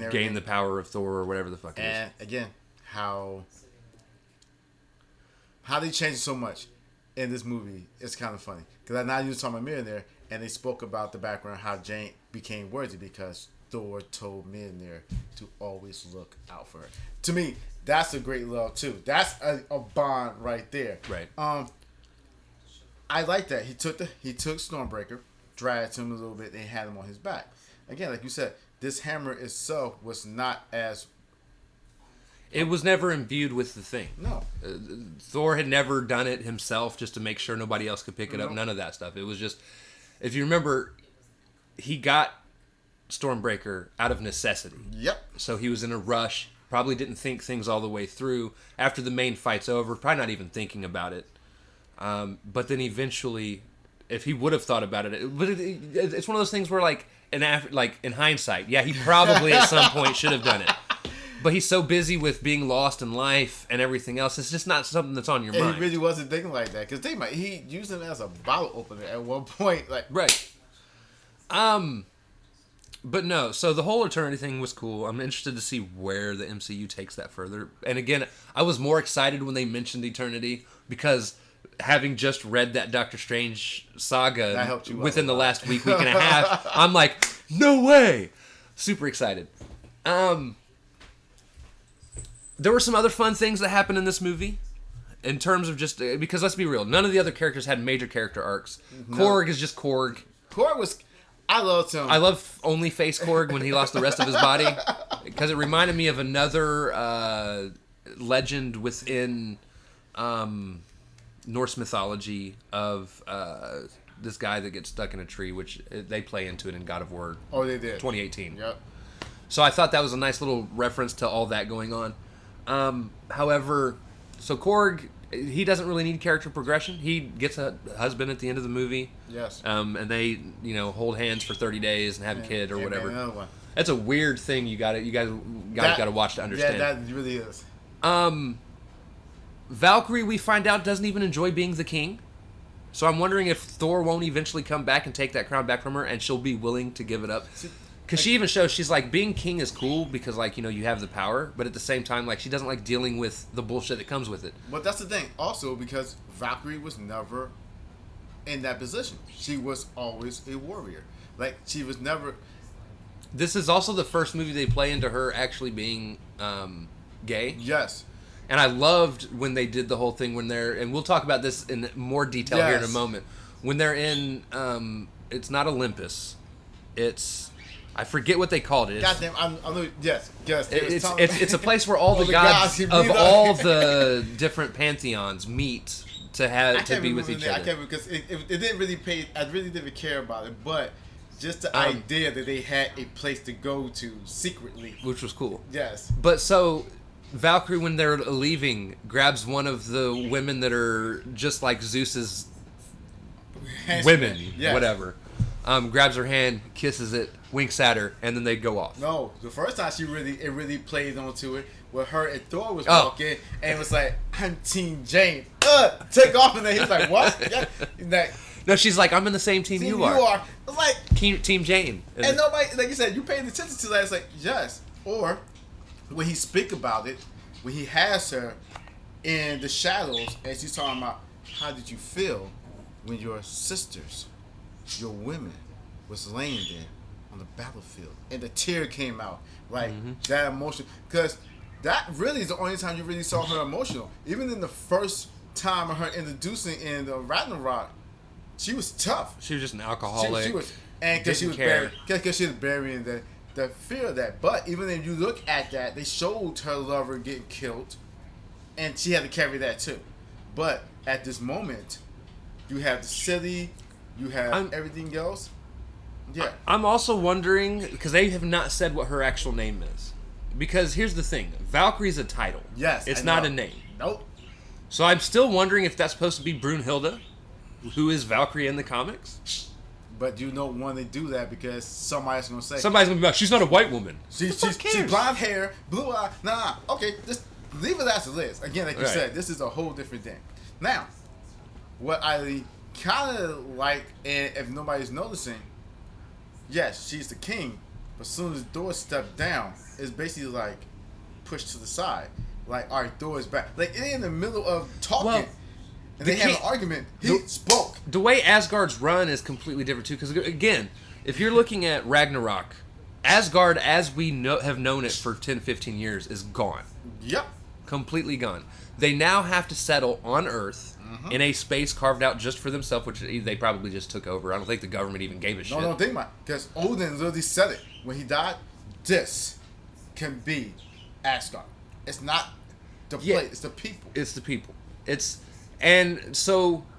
gain the power of Thor or whatever the fuck it is. And again, how they changed so much. in this movie is kind of funny because I now you saw my Mjolnir, and they spoke about the background how Jane became worthy because Thor told Mjolnir to always look out for her. To me, that's a great love too. That's a bond right there. Right. I like that he took Stormbreaker, dragged him a little bit, and had him on his back. Again, like you said, this hammer itself was not as. It was never imbued with the thing. No. Thor had never done it himself just to make sure nobody else could pick it up. None of that stuff. It was just, if you remember, he got Stormbreaker out of necessity. Yep. So he was in a rush, probably didn't think things all the way through. After the main fight's over, probably not even thinking about it. But then eventually, if he would have thought about it, it's one of those things where, like in hindsight, yeah, he probably at some point should have done it. But he's so busy with being lost in life and everything else, it's just not something that's on your mind. He really wasn't thinking like that because he used him as a bottle opener at one point, like right. But no, so the whole Eternity thing was cool. I'm interested to see where the MCU takes that further. And again, I was more excited when they mentioned Eternity because having just read that Doctor Strange saga within the last week and a half, I'm like, no way! Super excited. There were some other fun things that happened in this movie. In terms of just... Because let's be real, none of the other characters had major character arcs. No. Korg is just Korg. Korg was... I loved him. I love only face Korg when he lost the rest of his body. Because it reminded me of another legend within Norse mythology of this guy that gets stuck in a tree, which they play into it in God of War. Oh, they did. 2018. Yep. So I thought that was a nice little reference to all that going on. However, so Korg, he doesn't really need character progression. He gets a husband at the end of the movie. Yes. And they, hold hands for 30 days and have a kid or whatever. Another one. That's a weird thing you guys got to watch to understand. Yeah, that really is. Valkyrie, we find out, doesn't even enjoy being the king. So I'm wondering if Thor won't eventually come back and take that crown back from her, and she'll be willing to give it up. Because she even shows, she's like, being king is cool because, you have the power, but at the same time, she doesn't like dealing with the bullshit that comes with it. But that's the thing. Also, because Valkyrie was never in that position. She was always a warrior. She was never... This is also the first movie they play into her actually being gay. Yes. And I loved when they did the whole thing when they're... And we'll talk about this in more detail here in a moment. When they're in... it's not Olympus. It's... I forget what they called it. Goddamn, yes. It's a place where all the gods of all the different pantheons meet to be with each other. I can't because it didn't really pay. I really didn't care about it, but just the idea that they had a place to go to secretly, which was cool. Yes. But so Valkyrie, when they're leaving, grabs one of the women that are just like Zeus's women, whatever. Grabs her hand, kisses it, winks at her, and then they go off. No, the first time it really played onto it where her and Thor was walking, and it was like, I'm Team Jane. Take off, and then he's like, what? Yeah. No, she's like, I'm in the same team you are. Like Team Jane. And nobody, like you said, you paid attention to that. It's like, yes. Or when he speak about it, when he has her in the shadows, and she's talking about, how did you feel when your sisters, your women, was laying there on the battlefield, and the tear came out, that emotion, because that really is the only time you really saw her emotional. Even in the first time of her introducing in the Ragnarok, she was tough. She was just an alcoholic. She was, and because she was burying the fear of that. But even if you look at that, they showed her lover getting killed, and she had to carry that too. But at this moment, you have the city. You have everything else. Yeah. I'm also wondering, because they have not said what her actual name is. Because here's the thing. Valkyrie's a title. Yes. It's not a name. Nope. So I'm still wondering if that's supposed to be Brunhilde, who is Valkyrie in the comics. But you don't want to do that because somebody's going to say... Somebody's going to be like, she's not a white woman. She's blonde hair, blue eye. Nah. Okay, just leave it as it is. Again, like you said, this is a whole different thing. Now, what I... kind of like, and if nobody's noticing, yes, she's the king, but as soon as Thor stepped down, it's basically like pushed to the side. Like, all right, Thor is back. Like, it ain't in the middle of talking. Well, and they had an argument. He spoke. The way Asgard's run is completely different too. Because again, if you're looking at Ragnarok, Asgard as we have known it for 10, 15 years is gone. Yep. Completely gone. They now have to settle on Earth in a space carved out just for themselves, which they probably just took over. I don't think the government even gave a shit. No, think about it. Because Odin literally said it. When he died, this can be Asgard. It's not the place, it's the people. It's the people.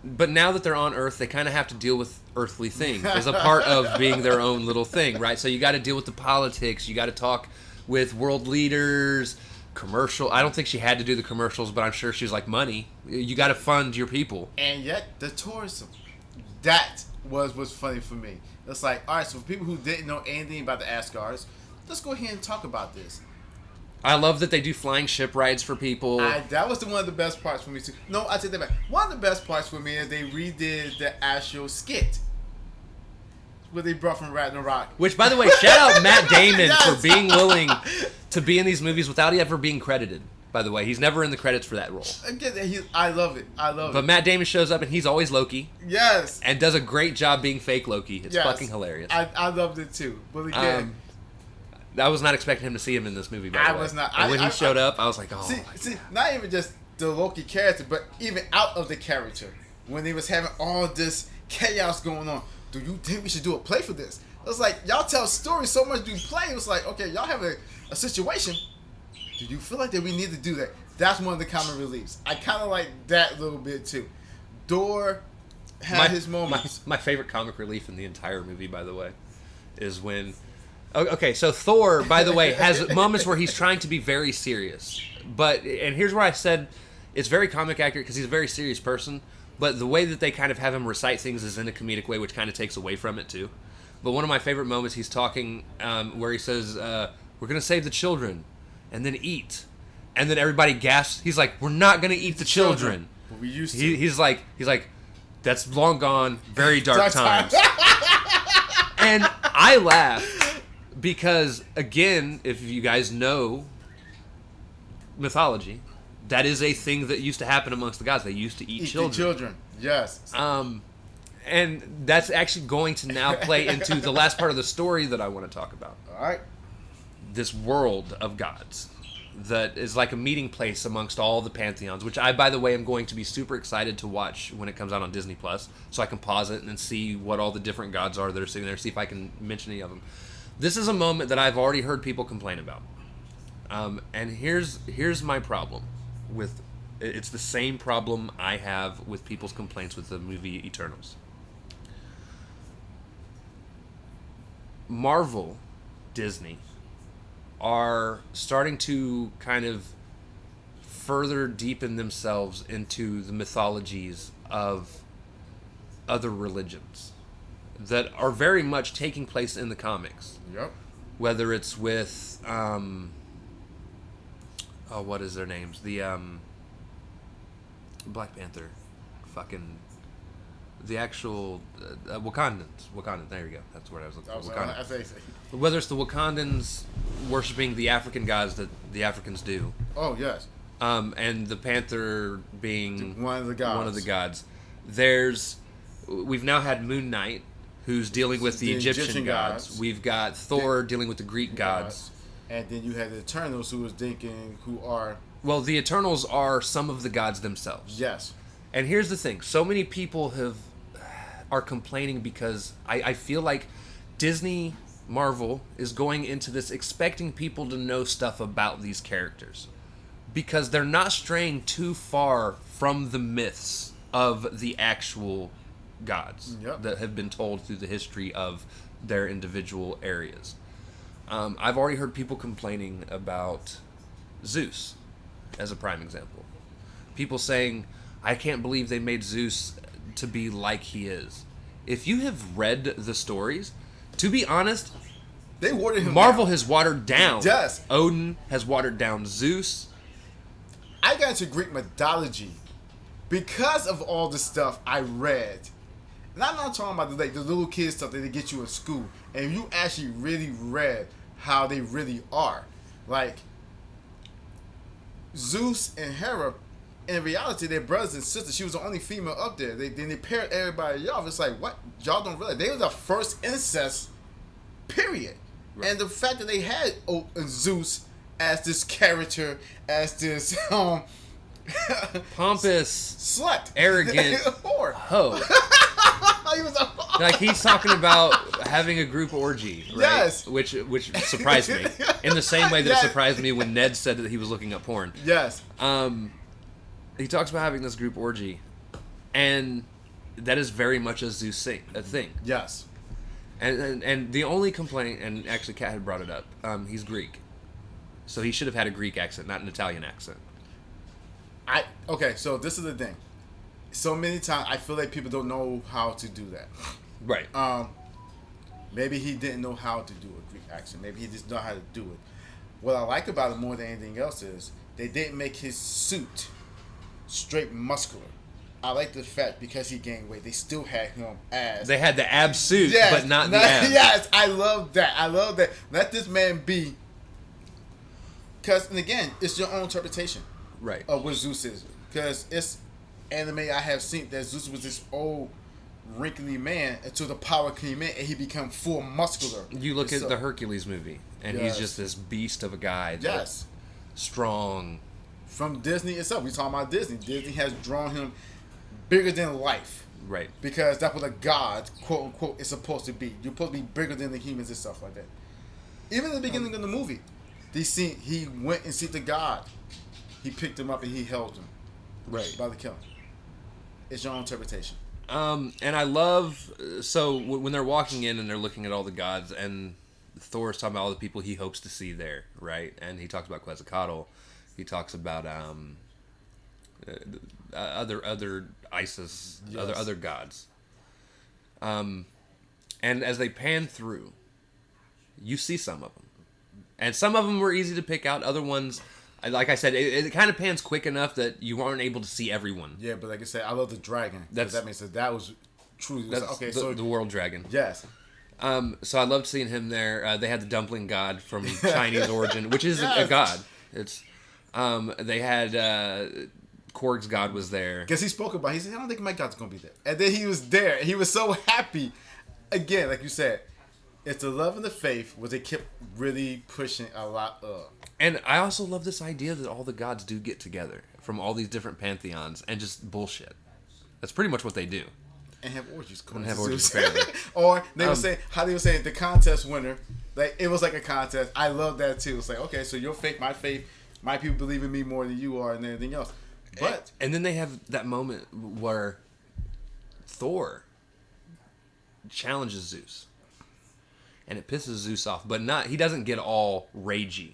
But now that they're on Earth, they kind of have to deal with earthly things as a part of being their own little thing, right? So you got to deal with the politics. You got to talk with world leaders, commercial. I don't think she had to do the commercials, but I'm sure she was like, money. You got to fund your people. And yet, the tourism. That was what's funny for me. It's like, all right, so for people who didn't know anything about the Asgards, let's go ahead and talk about this. I love that they do flying ship rides for people. That was one of the best parts for me too. No, I take that back. One of the best parts for me is they redid the actual skit where they brought from Ragnarok. Which, by the way, shout out Matt Damon Yes. for being willing to be in these movies without ever being credited. By the way, he's never in the credits for that role. Again, I love it. But Matt Damon shows up and he's always Loki. Yes. And does a great job being fake Loki. It's fucking hilarious. I loved it too. But again, I was not expecting him to see him in this movie, by the way. I was not. And when he showed up, I was like, oh. See, not even just the Loki character, but even out of the character. When they was having all this chaos going on, do you think we should do a play for this? It was like, y'all tell stories so much, do play. It was like, okay, y'all have a situation. Do you feel like that we need to do that? That's one of the comic reliefs. I kind of like that a little bit too. Thor had his moments. My favorite comic relief in the entire movie, by the way, is when... Okay, so Thor, by the way, has moments where he's trying to be very serious. And here's where I said it's very comic accurate because he's a very serious person. But the way that they kind of have him recite things is in a comedic way, which kind of takes away from it too. But one of my favorite moments, he's talking where he says, we're going to save the children and then eat. And then everybody gasps. He's like, we're not going to eat the children. But we used to. He's like, that's long gone, very dark times. And I laughed. Because, again, if you guys know mythology, that is a thing that used to happen amongst the gods. They used to eat children. The children, yes. And that's actually going to now play into the last part of the story that I want to talk about. All right. This world of gods that is like a meeting place amongst all the pantheons, which I, by the way, am going to be super excited to watch when it comes out on Disney Plus, so I can pause it and see what all the different gods are that are sitting there, see if I can mention any of them. This is a moment that I've already heard people complain about. And here's my problem with... It's the same problem I have with people's complaints with the movie Eternals. Marvel, Disney, are starting to kind of further deepen themselves into the mythologies of other religions that are very much taking place in the comics. Yep. Whether it's with, what is their names? The, Black Panther. Fucking, the actual, Wakandans. Wakandans, there you go. That's what I was looking for. Wakanda. Whether it's the Wakandans worshipping the African gods that the Africans do. Oh, yes. And the Panther being one of the gods. We've now had Moon Knight, who's dealing with the Egyptian gods. We've got Thor dealing with the Greek gods. And then you had the Eternals who are... Well, the Eternals are some of the gods themselves. Yes. And here's the thing. So many people are complaining because I feel like Disney, Marvel, is going into this expecting people to know stuff about these characters. Because they're not straying too far from the myths of the actual gods that have been told through the history of their individual areas. I've already heard people complaining about Zeus as a prime example. People saying, I can't believe they made Zeus to be like he is. If you have read the stories, to be honest, they watered him Marvel down. has watered down. Yes. Odin has watered down Zeus. I got into Greek mythology because of all the stuff I read. And I'm not talking about the little kid stuff that they get you in school. And you actually really read how they really are. Like, Zeus and Hera in reality, they're brothers and sisters. She was the only female up there. Then they paired everybody off. It's like, what? Y'all don't realize they were the first incest. Period. Right. And the fact that they had Zeus as this character, as this pompous, slut, arrogant whore, hoe. He was a like he's talking about having a group orgy, right? Yes. Which surprised me in the same way that it surprised me when Ned said that he was looking up porn. Yes. He talks about having this group orgy, and that is very much a Zeus thing. Yes. And the only complaint, and actually Kat had brought it up, he's Greek. So he should have had a Greek accent, not an Italian accent. Okay, so this is the thing. So many times I feel like people don't know how to do that. Right. Maybe he didn't know how to do a Greek accent. Maybe he just know how to do it. What I like about it more than anything else is they didn't make his suit straight muscular. I like the fact because he gained weight, they still had him as... They had the ab suit, but not the abs. Yes, I love that. Let this man be... Because, and again, it's your own interpretation. Right. Of what Zeus is. Because it's anime I have seen that Zeus was this old, wrinkly man until the power came in and he became full muscular. You look at the Hercules movie, and he's just this beast of a guy. Yes. Strong. From Disney itself. We're talking about Disney. Disney has drawn him bigger than life. Right. Because that's what a god, quote unquote, is supposed to be. You're supposed to be bigger than the humans and stuff like that. Even in the beginning of the movie, he went and see the god. He picked him up and he held him. Right. About to kill him. It's your own interpretation. And I love... So, when they're walking in and they're looking at all the gods, and Thor's talking about all the people he hopes to see there, right? And he talks about Quetzalcoatl. He talks about other Isis, yes. other gods. And as they pan through, you see some of them. And some of them were easy to pick out. Other ones, like I said, it kind of pans quick enough that you aren't able to see everyone. Yeah, but like I said, I love the dragon. That means that was truly... That's okay, the world dragon. Yes. So I loved seeing him there. They had the dumpling god from Chinese origin, which is a god. It's... they had Korg's god was there. Because he spoke about it. He said, I don't think my god's going to be there. And then he was there. He was so happy. Again, like you said, it's the love and the faith where they kept really pushing a lot of. And I also love this idea that all the gods do get together from all these different pantheons and just bullshit. That's pretty much what they do. And have orgies. And have orgies, apparently. Or they would say, how they were saying, the contest winner. Like, it was like a contest. I love that too. It's like, okay, so your faith, my people believe in me more than you are and everything else. But and then they have that moment where Thor challenges Zeus. And it pisses Zeus off. But he doesn't get all ragey.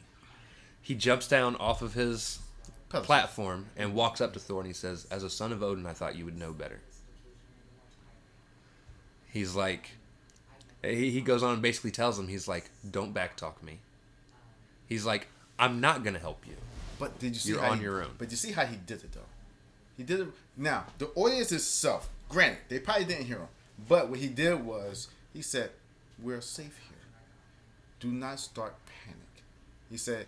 He jumps down off of his platform and walks up to Thor and he says, as a son of Odin, I thought you would know better. He's like, he goes on and basically tells him, he's like, don't backtalk me. He's like, I'm not going to help you. But did you see You're on your own. But you see how he did it, though? He did it. Now, the audience itself, granted, they probably didn't hear him. But what he did was, he said, we're safe here. Do not start panic. He said,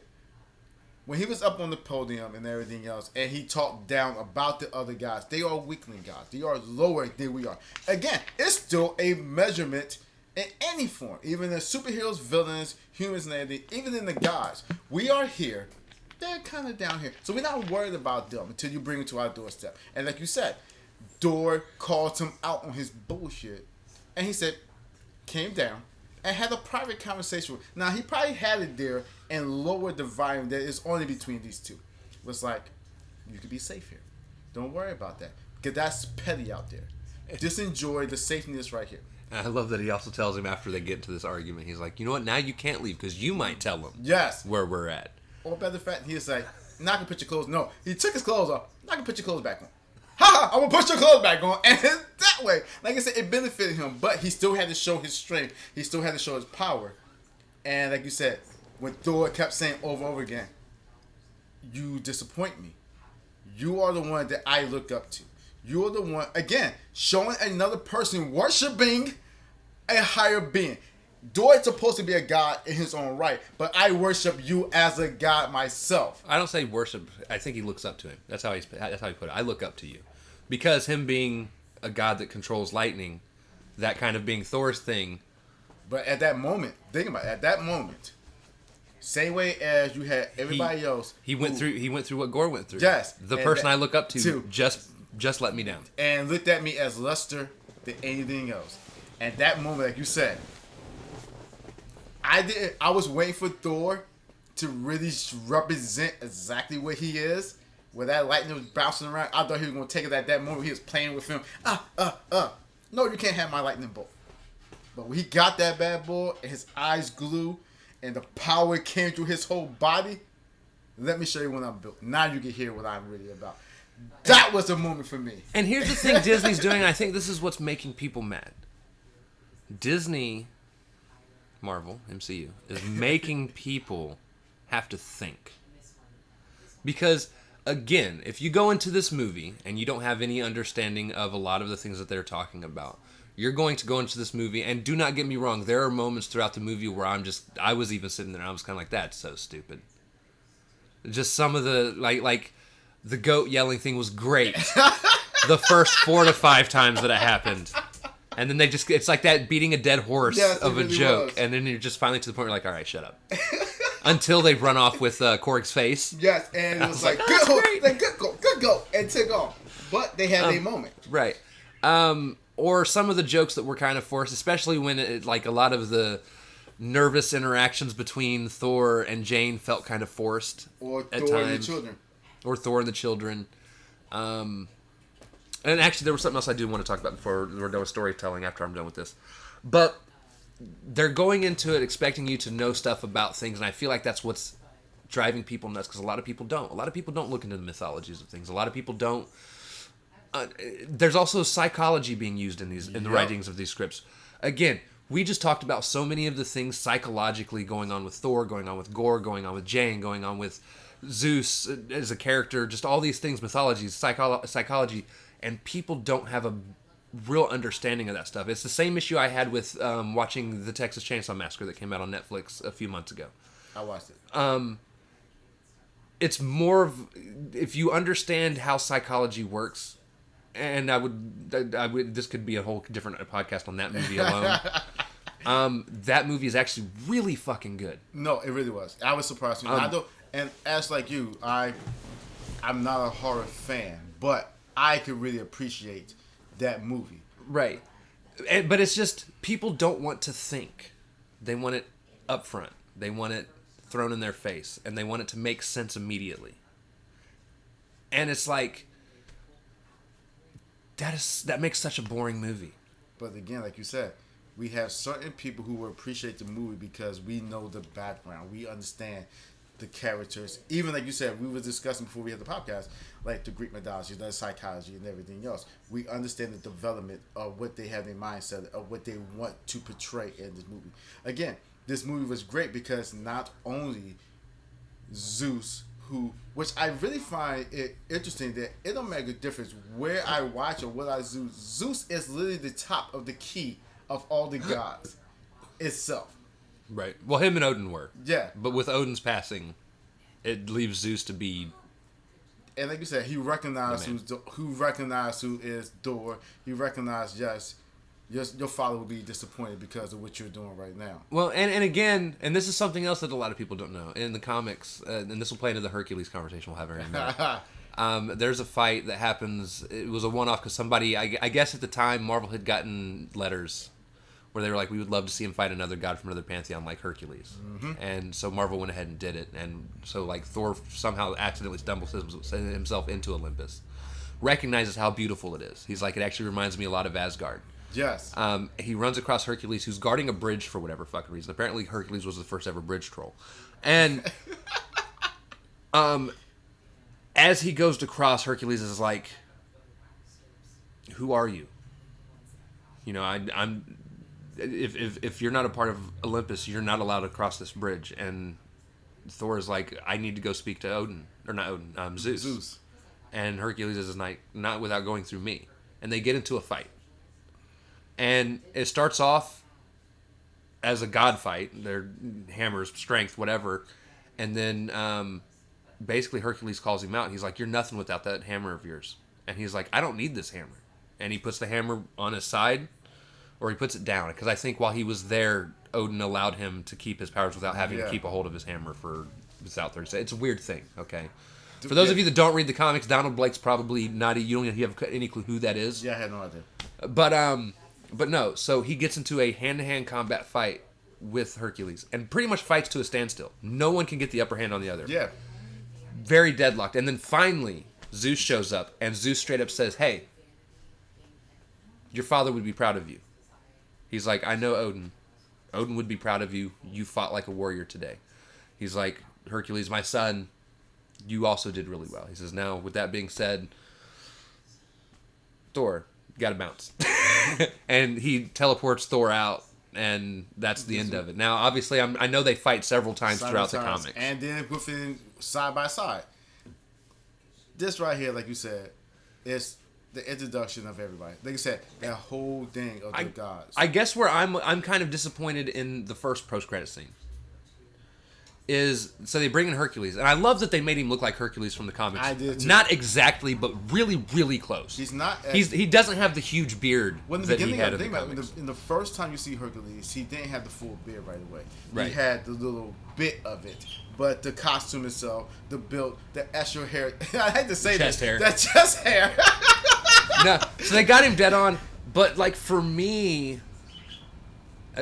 when he was up on the podium and everything else, and he talked down about the other guys, they are weakling gods. They are lower than we are. Again, it's still a measurement in any form. Even in superheroes, villains, humans, and everything. Even in the gods. We are here. They're kind of down here. So we're not worried about them until you bring it to our doorstep. And like you said, Thor called him out on his bullshit. And he said, came down and had a private conversation with. Now, he probably had it there and lowered the volume that is only between these two. It was like, you could be safe here. Don't worry about that. Because that's petty out there. Just enjoy the safeness right here. And I love that he also tells him after they get into this argument, he's like, you know what, now you can't leave because you might tell them where we're at. Or better fact, he was like, not gonna put your clothes. No, he took his clothes off. Not gonna put your clothes back on. Ha! I'm gonna put your clothes back on. And that way, like I said, it benefited him. But he still had to show his strength. He still had to show his power. And like you said, when Thor kept saying over and over again, you disappoint me. You are the one that I look up to. You are the one, again, showing another person worshiping a higher being. Thor is supposed to be a god in his own right, but I worship you as a god myself. I don't say worship. I think he looks up to him. That's how he put it. I look up to you, because him being a god that controls lightning, that kind of being Thor's thing. But at that moment, think about it. At that moment, same way as you had everybody else, he went through what Gore went through. Yes, the person I look up to just let me down and looked at me as lesser than anything else. And that moment, like you said, I was waiting for Thor to really represent exactly what he is. Where that lightning was bouncing around, I thought he was gonna take it at that moment. He was playing with him. No, you can't have my lightning bolt. But when he got that bad boy and his eyes glue and the power came through his whole body, let me show you what I'm built. Now you can hear what I'm really about. That was a moment for me. And here's the thing Disney's doing, and I think this is what's making people mad. Disney, Marvel, MCU, is making people have to think. Because, again, if you go into this movie and you don't have any understanding of a lot of the things that they're talking about, you're going to go into this movie, and do not get me wrong, there are moments throughout the movie where I was even sitting there and I was kind of like, that's so stupid. Just some of the, like the goat yelling thing was great. The first 4 to 5 times that it happened. And then it's like that beating a dead horse of a joke. Was. And then you're just finally to the point where you're like, all right, shut up. Until they run off with Korg's face. Yes, and it was like, good go, and took off. But they had a moment. Right. Or some of the jokes that were kind of forced, especially when like a lot of the nervous interactions between Thor and Jane felt kind of forced. Or at Thor times. and the children. Or Thor and the children. And actually, there was something else I do want to talk about before we're done with storytelling after I'm done with this. But they're going into it expecting you to know stuff about things, and I feel like that's what's driving people nuts, because a lot of people don't. A lot of people don't look into the mythologies of things. A lot of people don't. There's also psychology being used in the writings of these scripts. Again, we just talked about so many of the things psychologically going on with Thor, going on with Gore, going on with Jane, going on with Zeus as a character, just all these things, mythologies, psychology, and people don't have a real understanding of that stuff. It's the same issue I had with watching the Texas Chainsaw Massacre that came out on Netflix a few months ago. I watched it. It's more of, if you understand how psychology works, and I would this could be a whole different podcast on that movie alone. That movie is actually really fucking good. No, it really was. I was surprised. And as like you, I'm not a horror fan, but I could really appreciate that movie. Right. But it's just, people don't want to think. They want it up front. They want it thrown in their face, and they want it to make sense immediately. And it's like, that makes such a boring movie. But again, like you said, we have certain people who will appreciate the movie because we know the background. We understand the characters. Even like you said, we were discussing before we had the podcast, like the Greek mythology, the psychology, and everything else. We understand the development of what they have in mindset, of what they want to portray in this movie. Again, this movie was great because not only Zeus, which I really find it interesting that it don't make a difference where I watch or what I Zeus. Zeus is literally the top of the key of all the gods itself. Right. Well, him and Odin were. Yeah. But with Odin's passing, it leaves Zeus to be. And like you said, he recognized who is Thor. He recognized, yes, your father will be disappointed because of what you're doing right now. Well, and again, and this is something else that a lot of people don't know. In the comics, and this will play into the Hercules conversation we'll have in a minute. There's a fight that happens. It was a one-off because somebody, I guess at the time, Marvel had gotten letters where they were like, we would love to see him fight another god from another pantheon like Hercules. Mm-hmm. And so Marvel went ahead and did it. And so like Thor somehow accidentally stumbles himself into Olympus. Recognizes how beautiful it is. He's like, it actually reminds me a lot of Asgard. Yes. He runs across Hercules, who's guarding a bridge for whatever fucking reason. Apparently Hercules was the first ever bridge troll. And as he goes to cross, Hercules is like, who are you? You know, I'm... If you're not a part of Olympus, you're not allowed to cross this bridge. And Thor is like, I need to go speak to Odin. Or not Odin, Zeus. And Hercules is like, not without going through me. And they get into a fight. And it starts off, as a god fight, their hammers, strength, whatever, and then basically Hercules calls him out. He's like, "You're nothing without that hammer of yours," and he's like, "I don't need this hammer," and he puts the hammer on his side, or he puts it down, because I think while he was there, Odin allowed him to keep his powers without having to keep a hold of his hammer for without 30 seconds. It's a weird thing, okay? For those of you that don't read the comics, Donald Blake's probably not. You don't have any clue who that is. Yeah, I had no idea. But no. So he gets into a hand-to-hand combat fight with Hercules, and pretty much fights to a standstill. No one can get the upper hand on the other. Yeah. Very deadlocked. And then finally, Zeus shows up, and Zeus straight up says, "Hey, your father would be proud of you." He's like, "I know Odin. Odin would be proud of you. You fought like a warrior today." He's like, "Hercules, my son, you also did really well." He says, "Now, with that being said, Thor, you gotta bounce." And he teleports Thor out, and that's the end of it. Now, obviously, I know they fight several times throughout the comics. And then within side by side. This right here, like you said, is the introduction of everybody. Like you said, that whole thing of the gods. I guess where I'm kind of disappointed in the first post-credit scene is, so they bring in Hercules, and I love that they made him look like Hercules from the comics. I did too. Not exactly, but really, really close. He's not. He doesn't have the huge beard that he had in the comics. In the first time you see Hercules, he didn't have the full beard right away. Right. He had the little bit of it, but the costume itself, the build, the extra hair. I hate to say Chest this, hair. that chest hair. No, so they got him dead on, but like for me,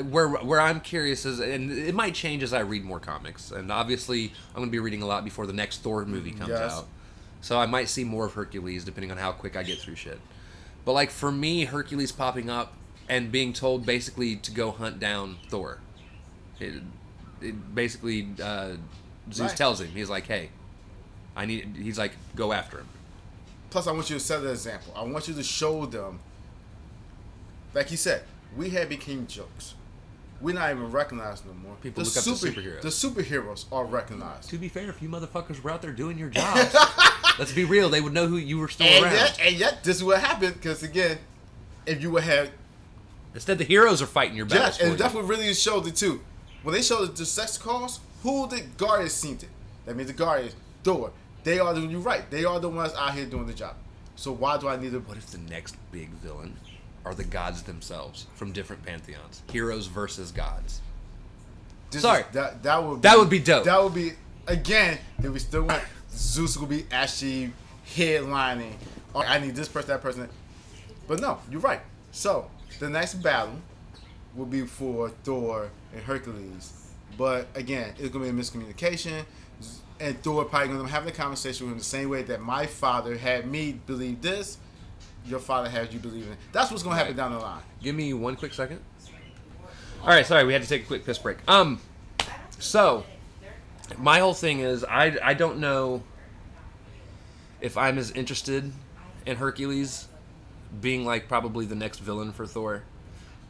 where I'm curious is, and it might change as I read more comics, and obviously I'm going to be reading a lot before the next Thor movie comes out, so I might see more of Hercules depending on how quick I get through shit. But like for me, Hercules popping up and being told basically to go hunt down Thor, it basically Zeus tells him, he's like, "Hey, he's like, go after him." Plus, I want you to set an example. I want you to show them, like he said, we had became jokes. We're not even recognized no more. People look up to superheroes. The superheroes are recognized. To be fair, if you motherfuckers were out there doing your jobs, let's be real, they would know who you were still around. And yet, this is what happened, because again, if you would have... Instead, the heroes are fighting your battles for you. And that's what really showed it too. When they showed the sex calls, who the Guardians seen it? That means the Guardians, Thor. They are you're right. They are the ones out here doing the job. So why do I need to... What if the next big villain are the gods themselves from different pantheons? Heroes versus gods. That would be dope. That would be, again, if we still want, Zeus would be actually headlining. Oh, I need this person, that person. But no, you're right. So the next battle will be for Thor and Hercules. But again, it's going to be a miscommunication. And Thor probably going to have the conversation with him the same way that my father had me believe this. Your father had you believe in it. That's what's going to happen down the line. Give me one quick second. All right, sorry, we had to take a quick piss break. So my whole thing is I don't know if I'm as interested in Hercules being like probably the next villain for Thor,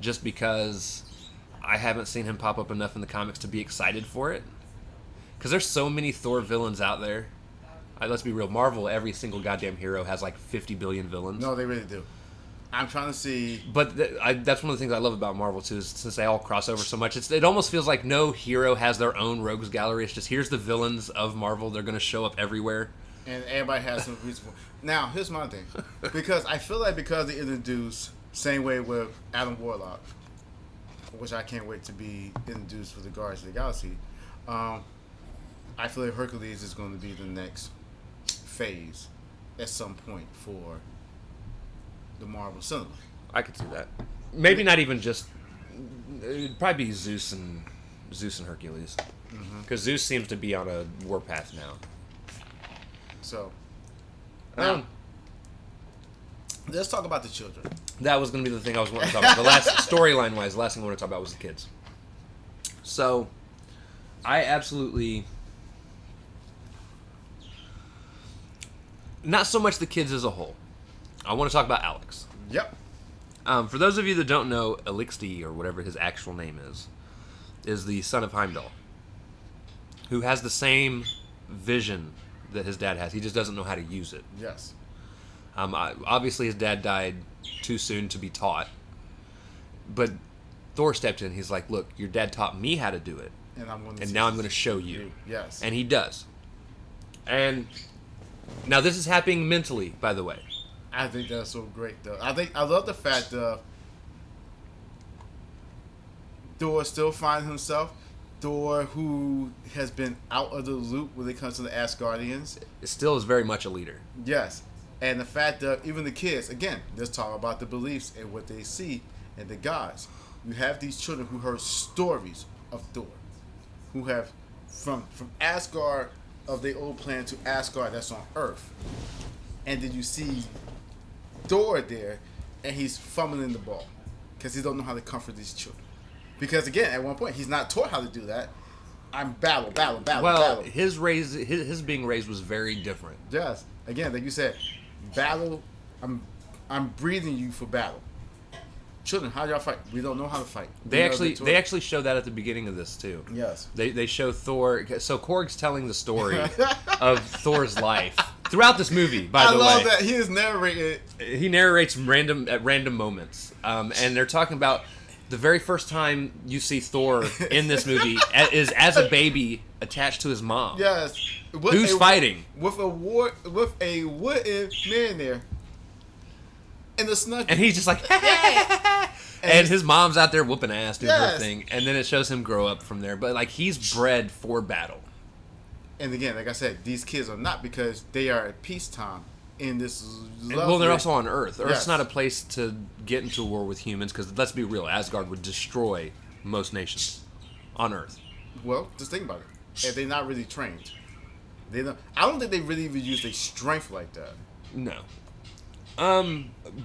just because I haven't seen him pop up enough in the comics to be excited for it. Because there's so many Thor villains out there. Let's be real. Marvel, every single goddamn hero has like 50 billion villains. No, they really do. I'm trying to see... But that's one of the things I love about Marvel, too, is since they all cross over so much, it almost feels like no hero has their own rogues gallery. It's just, here's the villains of Marvel. They're going to show up everywhere. And everybody has some reason for... Now, here's my thing. Because I feel like because they introduced, same way with Adam Warlock, which I can't wait to be introduced for the Guardians of the Galaxy, I feel like Hercules is going to be the next phase at some point for the Marvel cinema. I could see that. Maybe not even just... It'd probably be Zeus and Hercules. Because Zeus seems to be on a warpath now. So, now, let's talk about the children. That was going to be the thing I was wanting to talk about. The last storyline-wise, the last thing I want to talk about was the kids. So, I absolutely... Not so much the kids as a whole. I want to talk about Alex. Yep. For those of you that don't know, Elixir, or whatever his actual name is the son of Heimdall, who has the same vision that his dad has. He just doesn't know how to use it. Yes. Obviously, his dad died too soon to be taught. But Thor stepped in. He's like, "Look, your dad taught me how to do it, and now I'm going to show you." Yes. And he does. And now this is happening mentally, by the way. I think that's so great, though. I love the fact that Thor still finds himself. Thor, who has been out of the loop when it comes to the Asgardians. It still is very much a leader. Yes. And the fact that even the kids, again, let's talk about the beliefs and what they see and the gods. You have these children who heard stories of Thor, who have from Asgard of the old planet to Asgard that's on Earth. And then you see Thor there, and he's fumbling the ball because he don't know how to comfort these children. Because again, at one point, he's not taught how to do that. I'm battle. Well, his being raised was very different. Yes. Again, like you said, battle. I'm breathing you for battle. Children, how y'all fight? We don't know how to fight. They actually show that at the beginning of this too. Yes. They show Thor. So Korg's telling the story of Thor's life throughout this movie. By the way, I love that he is narrated. He narrates at random moments, and they're talking about the very first time you see Thor in this movie is as a baby attached to his mom. Yes. Who's fighting with a wooden man there. And the snuggie. And he's just like, and his mom's out there whooping ass doing her thing, and then it shows him grow up from there. But like, he's bred for battle. And again, like I said, these kids are not, because they are at peacetime in this. Well, they're also on Earth. Earth's not a place to get into a war with humans, because let's be real, Asgard would destroy most nations on Earth. Well, just think about it. And they're not really trained. I don't think they really even use their strength like that. No.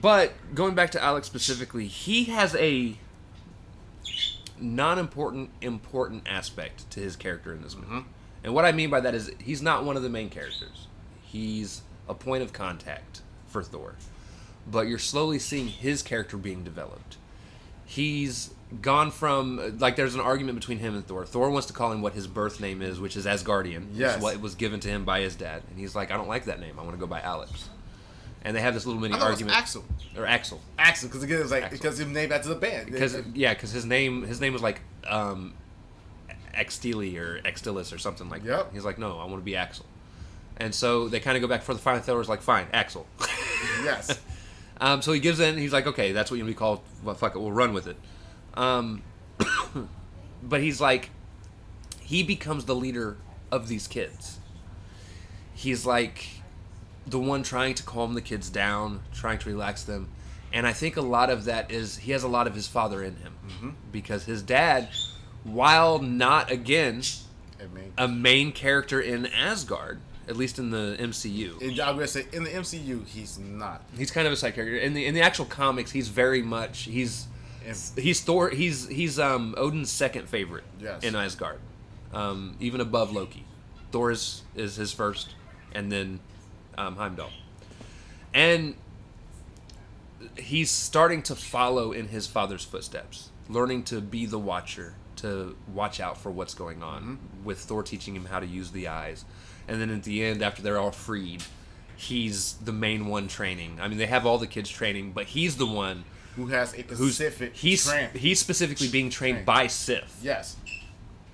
But going back to Alex specifically, he has a non-important, important aspect to his character in this movie. Mm-hmm. And what I mean by that is he's not one of the main characters. He's a point of contact for Thor. But you're slowly seeing his character being developed. He's gone from, like, there's an argument between him and Thor. Thor wants to call him what his birth name is, which is Asgardian. Yes. Which is what was given to him by his dad. And he's like, I don't like that name. I want to go by Alex. And they have this little mini argument. Axel. Or Axel. Axel, because again, it's like because he's named after the band. Because his name was like Extili or Extilis or something like that. He's like, no, I want to be Axel. And so they kind of go back for the final. Thor's like, fine, Axel. Yes. So he gives in. He's like, okay, that's what you'll be called. Well, fuck it, we'll run with it. But he's like, he becomes the leader of these kids. He's like the one trying to calm the kids down, trying to relax them. And I think a lot of that is he has a lot of his father in him. Mm-hmm. Because his dad, while not, again, a main character in Asgard, at least in the MCU. I'm going to say, in the MCU, he's not. He's kind of a side character. In the actual comics, he's very much, he's Thor, he's Odin's second favorite in Asgard. Even above Loki. Thor is his first, and then Heimdall. And he's starting to follow in his father's footsteps, learning to be the watcher, to watch out for what's going on, with Thor teaching him how to use the eyes. And then at the end, after they're all freed, he's the main one training. I mean, they have all the kids training, but he's the one who has a specific training. He's specifically being trained by Sif. Yes.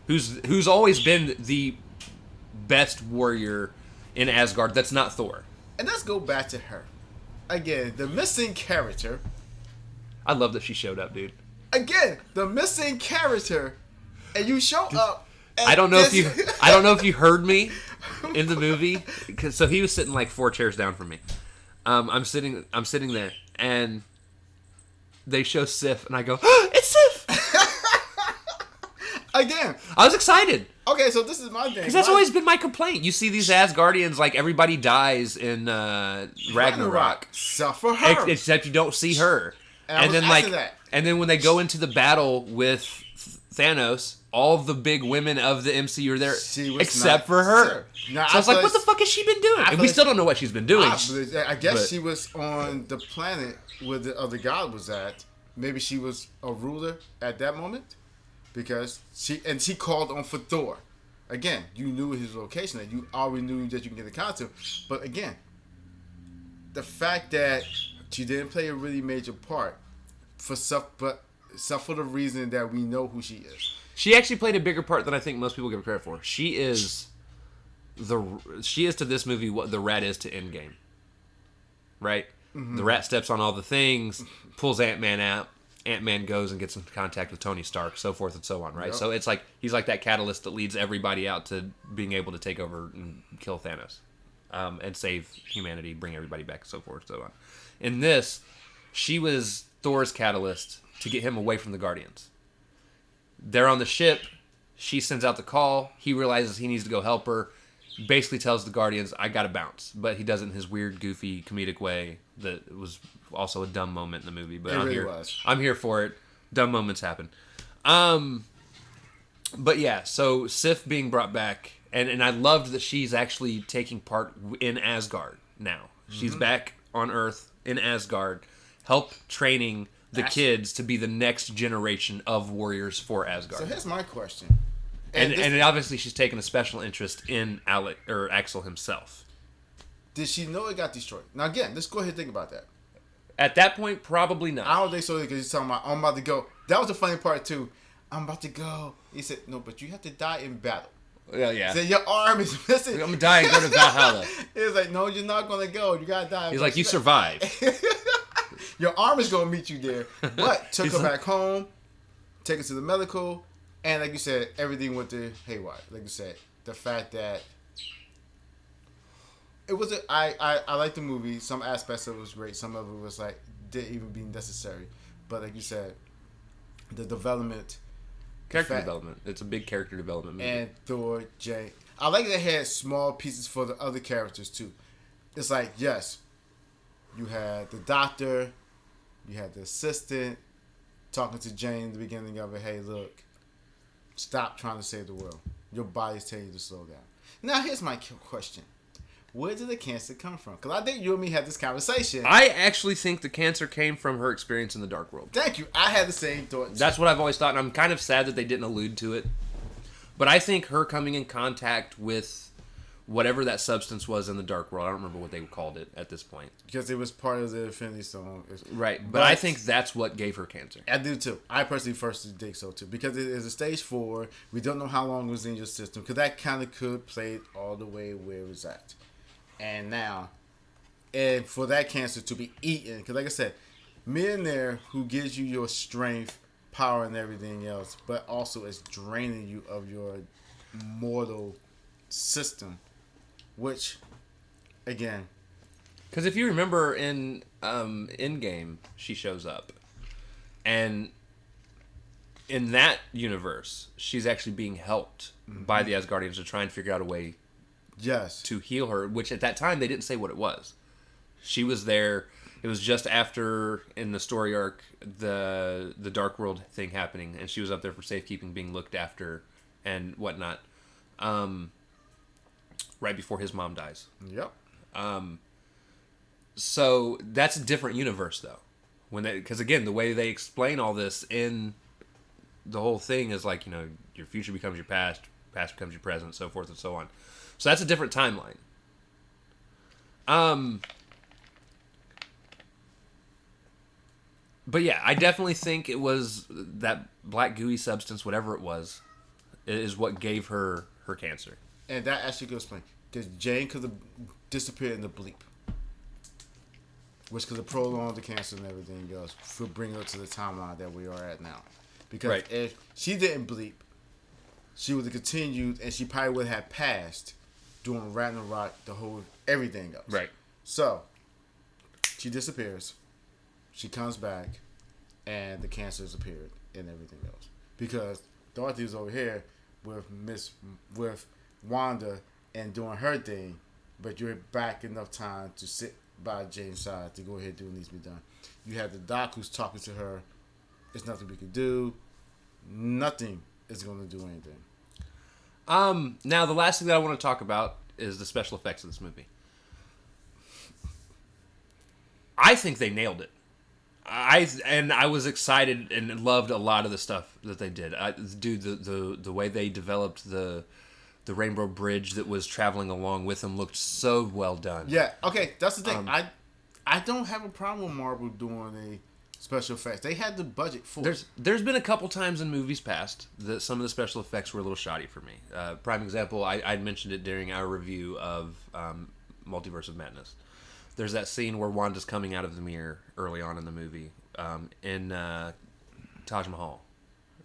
Who's always been the best warrior in Asgard that's not Thor. And let's go back to her. Again, the missing character. I love that she showed up, dude. Again, the missing character. And you show up. I don't know if you heard me in the movie, so he was sitting like 4 chairs down from me. I'm sitting there, and they show Sif, and I go, oh, "It's Sif!" Again, I was excited. Okay, so this is my thing. Because that's always been my complaint. You see these Asgardians, like, everybody dies in Ragnarok. Except for her. Except you don't see her. And then when they go into the battle with Thanos, all the big women of the MCU are there, except for her. Now, so I was like, what the fuck has she been doing? And we still don't know what she's been doing. I guess she was on the planet where the other god was at. Maybe she was a ruler at that moment. Because she called on for Thor. Again, you knew his location, and you already knew that you can get a counter. But again, the fact that she didn't play a really major part for stuff, but except for the reason that we know who she is. She actually played a bigger part than I think most people give her credit for. She is to this movie what the Rat is to Endgame. Right? Mm-hmm. The Rat steps on all the things, pulls Ant-Man out. Ant-Man goes and gets in contact with Tony Stark, so forth and so on, right? Yep. So it's like he's like that catalyst that leads everybody out to being able to take over and kill Thanos, and save humanity, bring everybody back, so forth and so on. In this, she was Thor's catalyst to get him away from the Guardians. They're on the ship. She sends out the call. He realizes he needs to go help her. Basically tells the Guardians, I gotta bounce. But he does it in his weird, goofy, comedic way that was also a dumb moment in the movie. But I'm here for it. Dumb moments happen. But yeah, so Sif being brought back, and I loved that she's actually taking part in Asgard now. She's back on Earth in Asgard, help training the kids to be the next generation of warriors for Asgard. So here's my question. And obviously she's taken a special interest in Axel himself. Did she know it got destroyed? Now again, let's go ahead and think about that. At that point, probably not. I don't think so because he's talking about, I'm about to go. That was the funny part too. I'm about to go. He said, no, but you have to die in battle. Yeah. He said, your arm is missing. I'm going to die and go to Valhalla. He's like, no, you're not going to go. You got to die. He's like, you survived. Your arm is going to meet you there. But took her back home, take her to the medical, and like you said, everything went to haywire. Like you said, the fact that it was I like the movie. Some aspects of it was great. Some of it was like didn't even be necessary. But like you said, the development, character development. It's a big character development movie. And Thor, Jane. I like they had small pieces for the other characters too. It's like yes, you had the doctor, you had the assistant talking to Jane at the beginning of it. Hey, look, stop trying to save the world. Your body's telling you to slow down. Now here's my question. Where did the cancer come from? Because I think you and me had this conversation. I actually think the cancer came from her experience in the Dark World. Thank you. I had the same thought. That's what I've always thought, and I'm kind of sad that they didn't allude to it. But I think her coming in contact with whatever that substance was in the Dark World, I don't remember what they called it at this point. Because it was part of the Infinity Stone. Right, but I think that's what gave her cancer. I do too. I personally first think so too. Because it is a stage 4. We don't know how long it was in your system. Because that kind of could play it all the way where it was at. And now, and for that cancer to be eaten, because like I said, millionaire who gives you your strength, power, and everything else, but also is draining you of your mortal system, which, again, because if you remember in Endgame, she shows up, and in that universe, she's actually being helped by the Asgardians to try and figure out a way. Yes. To heal her, which at that time they didn't say what it was. She was there. It was just after in the story arc the Dark World thing happening, and she was up there for safekeeping, being looked after and whatnot. Right before his mom dies. Yep. So that's a different universe though. Because again, the way they explain all this in the whole thing is like, your future becomes your past becomes your present, so forth and so on. So that's a different timeline. But yeah, I definitely think it was that black gooey substance, whatever it was, is what gave her cancer. And that actually goes explain. Because Jane could have disappeared in the bleep. Which could have prolonged the cancer and everything else for bringing her to the timeline that we are at now. Because if she didn't bleep, she would have continued and she probably would have passed doing Ragnarok, the whole everything else. Right. So, she disappears. She comes back, and the cancer has appeared and everything else. Because Dorothy's over here with Wanda and doing her thing, but you're back enough time to sit by Jane's side to go ahead and do what needs to be done. You have the doc who's talking to her. There's nothing we can do. Nothing is going to do anything. Now, the last thing that I want to talk about is the special effects of this movie. I think they nailed it. I was excited and loved a lot of the stuff that they did. The way they developed the Rainbow Bridge that was traveling along with them looked so well done. Yeah. Okay, that's the thing. I don't have a problem with Marvel doing a special effects. They had the budget for There's been a couple times in movies past that some of the special effects were a little shoddy for me. Prime example, I'd mentioned it during our review of Multiverse of Madness. There's that scene where Wanda's coming out of the mirror early on in the movie in Taj Mahal.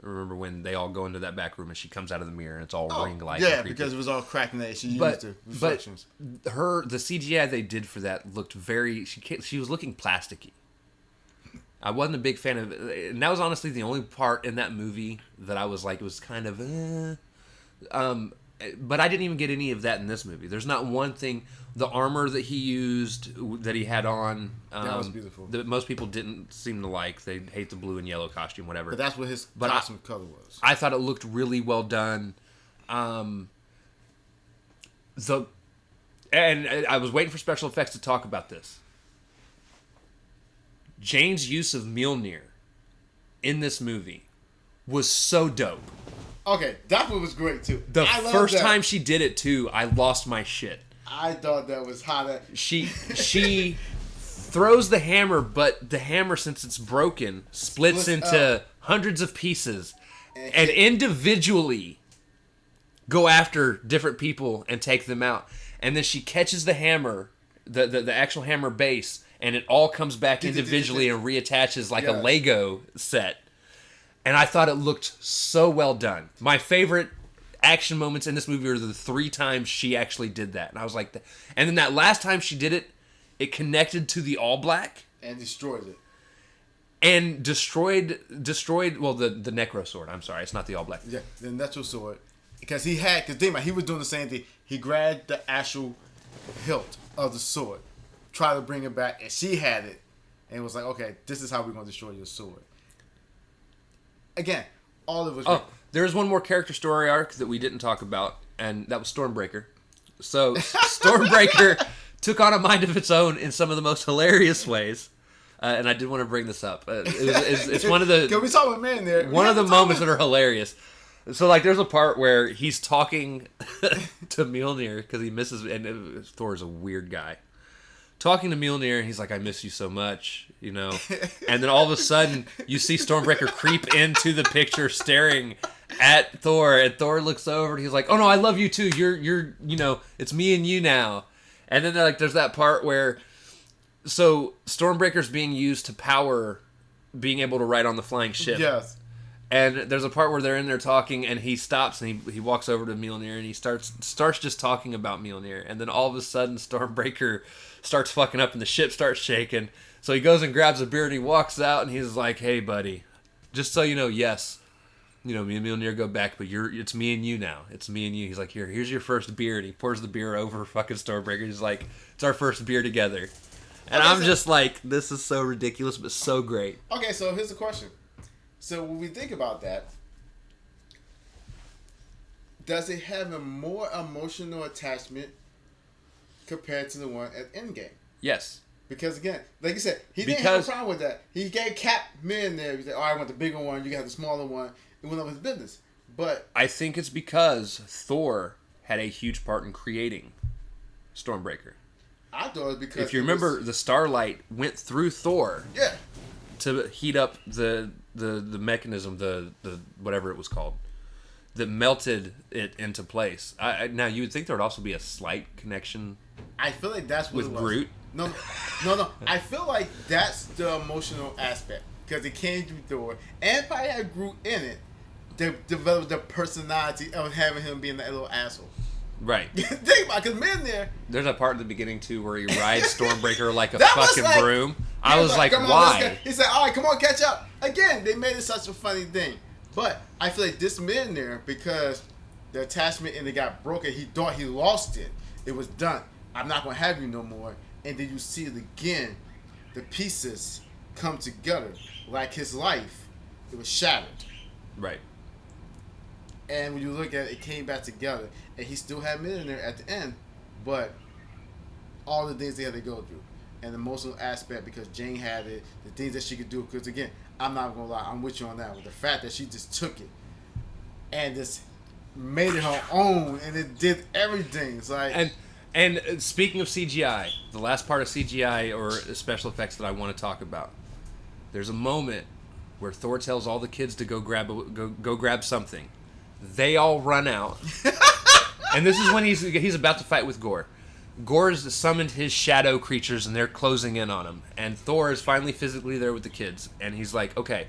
Remember when they all go into that back room and she comes out of the mirror and it's all ring light? Yeah, because it was all cracking that. She used the reflections. But the CGI they did for that looked very. She was looking plasticky. I wasn't a big fan of it, and that was honestly the only part in that movie that I was like, it was kind of. But I didn't even get any of that in this movie. There's not one thing. The armor that he used, that he had on, that was beautiful. That most people didn't seem to like. They hate the blue and yellow costume, whatever. But that's what his costume color was. I thought it looked really well done. And I was waiting for special effects to talk about this. Jane's use of Mjolnir in this movie was so dope. Okay, that one was great too. The first time she did it too, I lost my shit. I thought that was hot. She throws the hammer, but the hammer, since it's broken, splits into hundreds of pieces, and individually go after different people and take them out. And then she catches the hammer, the actual hammer base, and it all comes back individually and reattaches like a Lego set. And I thought it looked so well done. My favorite action moments in this movie are the 3 times she actually did that. And I was like, and then that last time she did it, it connected to the All Black. And destroyed it. And destroyed well, the Necro Sword. I'm sorry, it's not the All Black. Yeah, the Necro Sword. Because he was doing the same thing. He grabbed the actual hilt of the sword, tried to bring it back, and she had it. And it was like, okay, this is how we're going to destroy your sword. Again, all of us. Oh, there's one more character story arc that we didn't talk about, and that was Stormbreaker. So Stormbreaker took on a mind of its own in some of the most hilarious ways, and I did want to bring this up. It's one of the. Can we talk about man there? One of the moments that are hilarious. So like, there's a part where he's talking to Mjolnir because he misses, and Thor's a weird guy. Talking to Mjolnir, and he's like, I miss you so much, you know? And then all of a sudden, you see Stormbreaker creep into the picture staring at Thor, and Thor looks over, and he's like, oh no, I love you too, you're it's me and you now. And then like, there's that part where, so Stormbreaker's being used to power being able to ride on the flying ship. Yes. And there's a part where they're in there talking, and he stops, and he walks over to Mjolnir, and he starts just talking about Mjolnir, and then all of a sudden, Stormbreaker starts fucking up, and the ship starts shaking. So he goes and grabs a beer, and he walks out, and he's like, "Hey, buddy, just so you know, yes, me and Mjolnir go back, but it's me and you now. It's me and you." He's like, "Here's your first beer," and he pours the beer over fucking Stormbreaker. He's like, "It's our first beer together," and I'm just like, "This is so ridiculous, but so great." Okay, so here's the question. So when we think about that, does it have a more emotional attachment compared to the one at Endgame? Yes. Because again, like you said, he didn't have a problem with that. He gave Cap men there. He said, "Oh, I want the bigger one. You got the smaller one." It went up his business. But I think it's because Thor had a huge part in creating Stormbreaker. I thought it was because if you remember, the starlight went through Thor. Yeah. To heat up the mechanism, the whatever it was called, that melted it into place. Now you would think there would also be a slight connection. I feel like that's what with it was. Groot. No. I feel like that's the emotional aspect because it came through Thor and probably had Groot in it. They developed the personality of having him being that little asshole. Right. Think about it, because men there. There's a part in the beginning too where he rides Stormbreaker like a fucking broom. I was like, why? He said, "All right, come on, catch up." Again, they made it such a funny thing, but I feel like this man there, because the attachment and it got broken, he thought he lost it. It was done. I'm not gonna have you no more. And then you see it again. The pieces come together like his life. It was shattered. Right. And when you look at it, it came back together. And he still had men in there at the end. But all the things they had to go through. And the emotional aspect, because Jane had it. The things that she could do. Because again, I'm not going to lie. I'm with you on that. With the fact that she just took it. And just made it her own. And it did everything. It's like... And speaking of CGI, the last part of CGI or special effects that I want to talk about. there's a moment where Thor tells all the kids to go grab something. They all run out, and this is when he's about to fight with Gore. Gore's summoned his shadow creatures, and they're closing in on him. And Thor is finally physically there with the kids, and he's like, "Okay,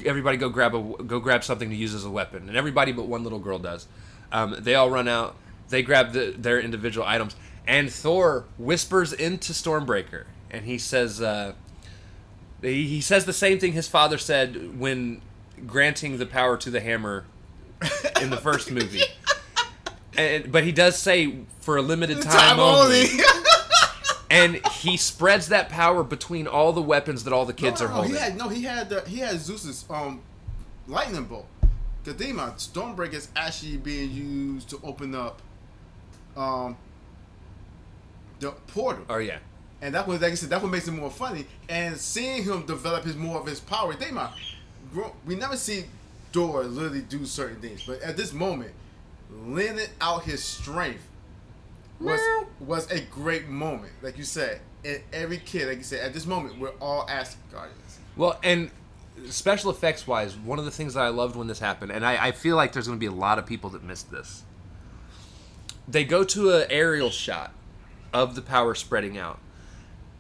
everybody go grab something to use as a weapon." And everybody but one little girl does. They all run out. They grab their individual items, and Thor whispers into Stormbreaker, and he says, he says the same thing his father said when granting the power to the hammer in the first movie. But he does say for a limited time only. And he spreads that power between all the weapons that all the kids are holding. He had Zeus's lightning bolt. Because think about it, Stormbreaker is actually being used to open up the portal. Oh yeah. And that was, like I said, that's what makes it more funny. And seeing him develop more of his power. Think about it, we never see Thor literally do certain things, but at this moment, lending out his strength was a great moment, like you said. And every kid, like you said, at this moment, we're all Asgardians. Well, and special effects wise, one of the things that I loved when this happened, and I feel like there's going to be a lot of people that missed this. They go to an aerial shot of the power spreading out,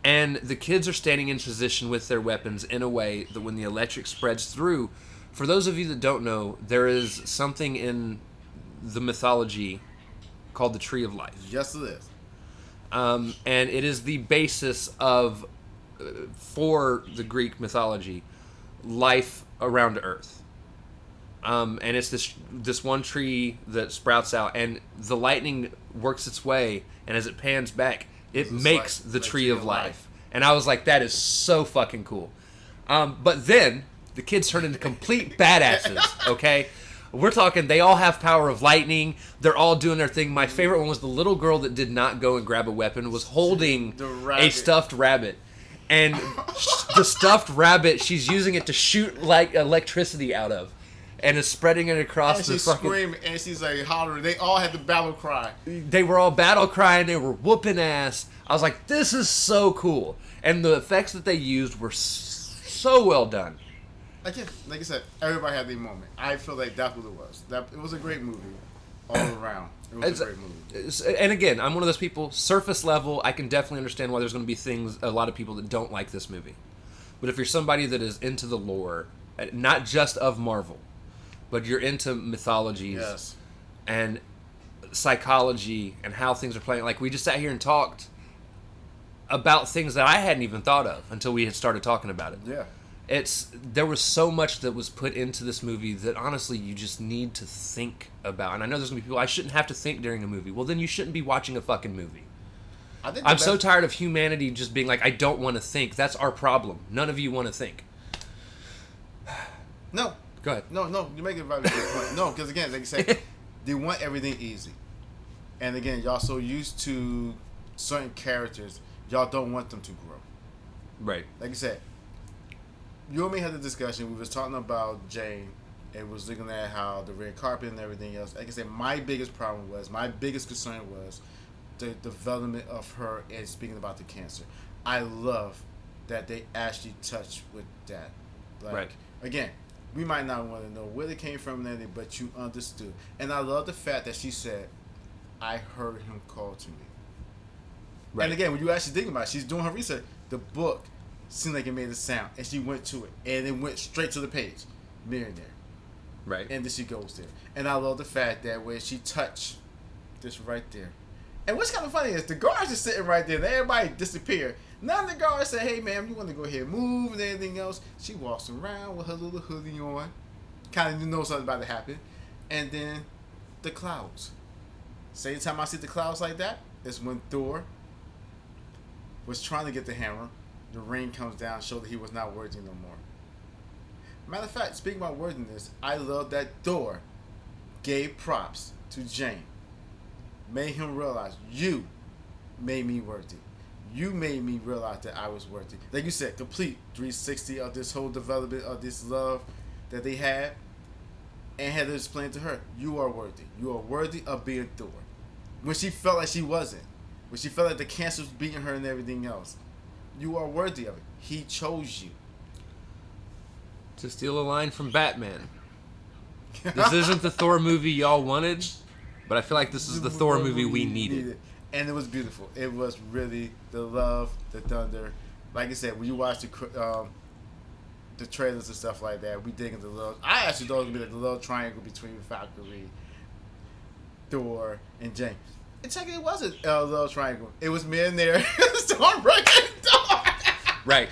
and the kids are standing in position with their weapons in a way that when the electric spreads through, for those of you that don't know, there is something in the mythology called the Tree of Life. Yes, it is. And it is the basis of, for the Greek mythology, life around Earth. And it's this one tree that sprouts out, and the lightning works its way, and as it pans back, it makes the Tree of Life. And I was like, that is so fucking cool. But then, the kids turn into complete badasses, okay? We're talking, they all have power of lightning. They're all doing their thing. My favorite one was the little girl that did not go and grab a weapon, was holding a stuffed rabbit. And the stuffed rabbit, she's using it to shoot like electricity out of. And is spreading it across and the she's fucking... screaming, and she's like hollering. They all had the battle cry. They were all battle crying. They were whooping ass. I was like, this is so cool. And the effects that they used were so well done. Again, like I said, everybody had their moment. I feel like that's what it was. It was a great movie all around. It was a great movie. And again, I'm one of those people, surface level, I can definitely understand why there's going to be a lot of people that don't like this movie. But if you're somebody that is into the lore, not just of Marvel, but you're into mythologies and psychology and how things are playing. Like, we just sat here and talked about things that I hadn't even thought of until we had started talking about it. Yeah. There was so much that was put into this movie that honestly you just need to think about. And I know there's going to be people, I shouldn't have to think during a movie. Well, then you shouldn't be watching a fucking movie. I'm so tired of humanity just being like, I don't want to think. That's our problem. None of you want to think. No. Go ahead. No, you make a very good point. No, because again, like you said, they want everything easy. And again, y'all so used to certain characters, y'all don't want them to grow. Right. Like you said, you and me had the discussion. We was talking about Jane and was looking at how the red carpet and everything else. Like I said, my biggest concern was the development of her and speaking about the cancer. I love that they actually touched with that. Like, right. Again, we might not want to know where it came from and everything, but you understood. And I love the fact that she said, I heard him call to me. Right. And again, when you actually think about it, she's doing her research. The book seemed like it made a sound, and she went to it, and it went straight to the page. Millionaire. Right. And then she goes there. And I love the fact that when she touched this right there. And what's kind of funny is the guards are sitting right there, and everybody disappeared. None of the guards say, hey, ma'am, you want to go ahead and move and anything else? She walks around with her little hoodie on. Kind of know something about to happen. And then the clouds. Same time I see the clouds like that is when Thor was trying to get the hammer. The ring comes down, showed that he was not worthy no more. Matter of fact, speaking about worthiness, I love that Thor gave props to Jane. Made him realize, you made me worthy. You made me realize that I was worthy. Like you said, complete 360 of this whole development of this love that they had. And had to explain to her, you are worthy. You are worthy of being Thor. When she felt like she wasn't. When she felt like the cancer was beating her and everything else. You are worthy of it. He chose you. To steal a line from Batman, this isn't the Thor movie y'all wanted, but I feel like this is the Thor movie we needed. And it was beautiful. It was really the love, the thunder. Like I said, when you watch the trailers and stuff like that, we digging the love. I actually thought it was going to be like the love triangle between Valkyrie, Thor, and James. And check it wasn't a love triangle. It was men there, Stormbreaker, and Thor. Right.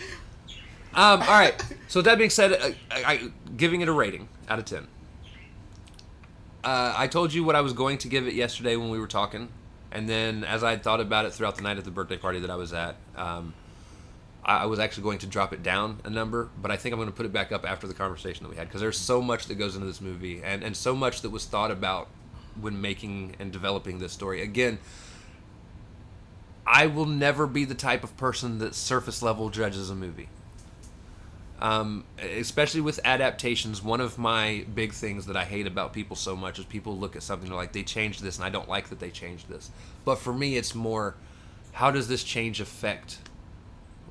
All right. So with that being said, giving it a rating out of 10. I told you what I was going to give it yesterday when we were talking, and then as I thought about it throughout the night at the birthday party that I was at, I was actually going to drop it down a number, but I think I'm going to put it back up after the conversation that we had, because there's so much that goes into this movie, and so much that was thought about when making and developing this story. Again, I will never be the type of person that surface level judges a movie. Especially with adaptations, one of my big things that I hate about people so much is people look at something and they're like, they changed this and I don't like that they changed this. But for me, it's more, how does this change affect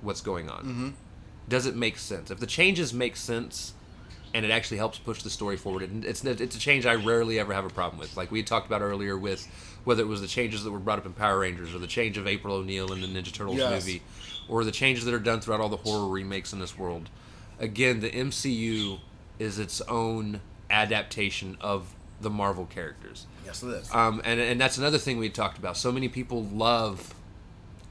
what's going on? Mm-hmm. Does it make sense? If the changes make sense and it actually helps push the story forward, it's a change I rarely ever have a problem with. Like we talked about earlier with whether it was the changes that were brought up in Power Rangers or the change of April O'Neil in the Ninja Turtles movie, or the changes that are done throughout all the horror remakes in this world. Again, the MCU is its own adaptation of the Marvel characters. Yes, it is. And that's another thing we talked about. So many people love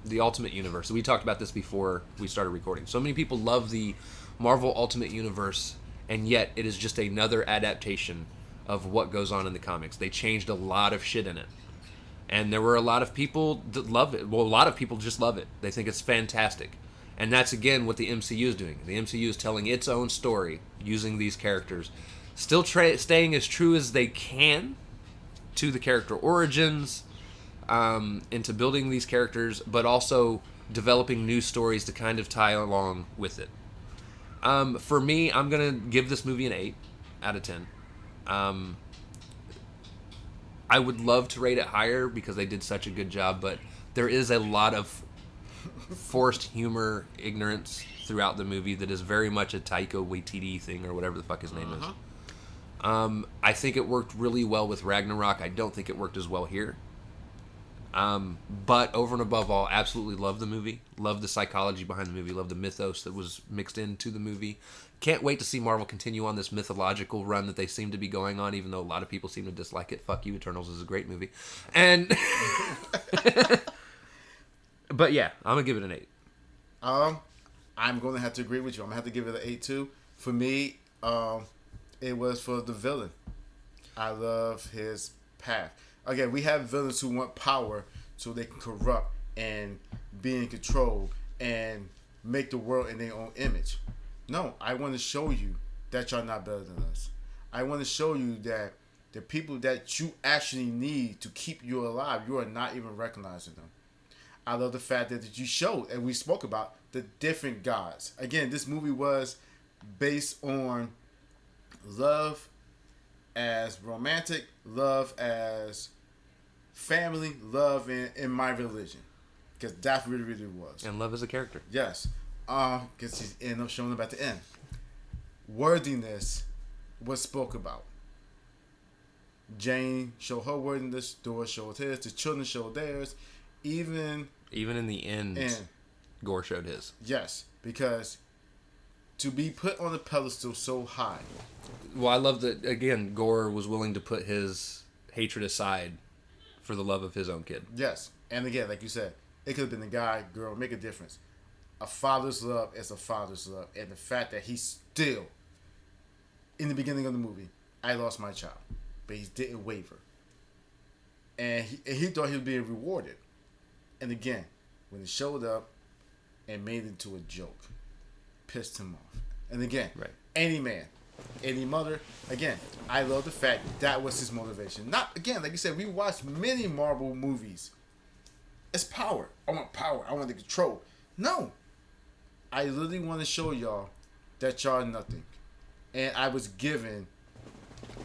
the Ultimate Universe. We talked about this before we started recording. So many people love the Marvel Ultimate Universe, and yet it is just another adaptation of what goes on in the comics. They changed a lot of shit in it. And there were a lot of people that love it. Well, a lot of people just love it. They think it's fantastic. And that's, again, what the MCU is doing. The MCU is telling its own story using these characters. Still staying as true as they can to the character origins, into building these characters, but also developing new stories to kind of tie along with it. For me, I'm going to give this movie an 8 out of 10. I would love to rate it higher because they did such a good job, but there is a lot of forced humor, ignorance throughout the movie that is very much a Taika Waititi thing, or whatever the fuck his name is. I think it worked really well with Ragnarok. I don't think it worked as well here. But over and above all, absolutely love the movie. Love the psychology behind the movie. Love the mythos that was mixed into the movie. Can't wait to see Marvel continue on this mythological run that they seem to be going on, even though a lot of people seem to dislike it. Fuck you, Eternals is a great movie. And but yeah, I'm going to give it an 8. I'm going to have to agree with you. I'm going to have to give it an 8 too. For me, it was for the villain. I love his path. Again, we have villains who want power so they can corrupt and be in control and make the world in their own image. No, I want to show you that y'all not better than us. I want to show you that the people that you actually need to keep you alive, you are not even recognizing them. I love the fact that you showed, and we spoke about, the different gods. Again, this movie was based on love as romantic, love as family, love in my religion. Because that really, really was. And love as a character. Yes. Because he ended up showing up at the end. Worthiness was spoke about. Jane showed her worthiness, Thor showed his, the children showed theirs. Even in the end, Gore showed his. Yes, because to be put on a pedestal so high. Well, I love that, again, Gore was willing to put his hatred aside for the love of his own kid. Yes. And again, like you said, it could have been a guy, girl, make a difference. A father's love is a father's love. And the fact that he still, in the beginning of the movie, I lost my child. But he didn't waver. And he thought he was being rewarded. And again, when he showed up and made it into a joke, pissed him off. And again, right. Any man, any mother, again, I love the fact that was his motivation. Not, again, like you said, we watched many Marvel movies. It's power. I want power. I want the control. No. I literally want to show y'all that y'all are nothing. And I was given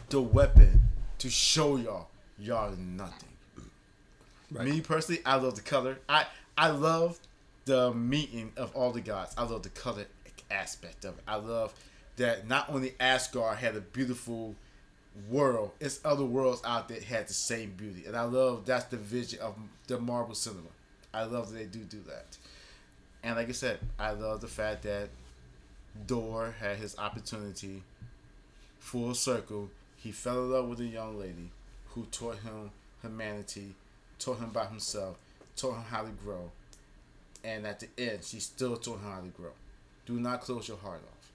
the weapon to show y'all are nothing. Right. Me personally, I love the color. I love the meeting of all the gods. I love the color aspect of it. I love that not only Asgard had a beautiful world, it's other worlds out there had the same beauty. And I love that's the vision of the Marvel cinema. I love that they do that. And like I said, I love the fact that Thor had his opportunity full circle. He fell in love with a young lady who taught him humanity, taught him about himself, taught him how to grow. And at the end, she still taught him how to grow. Do not close your heart off.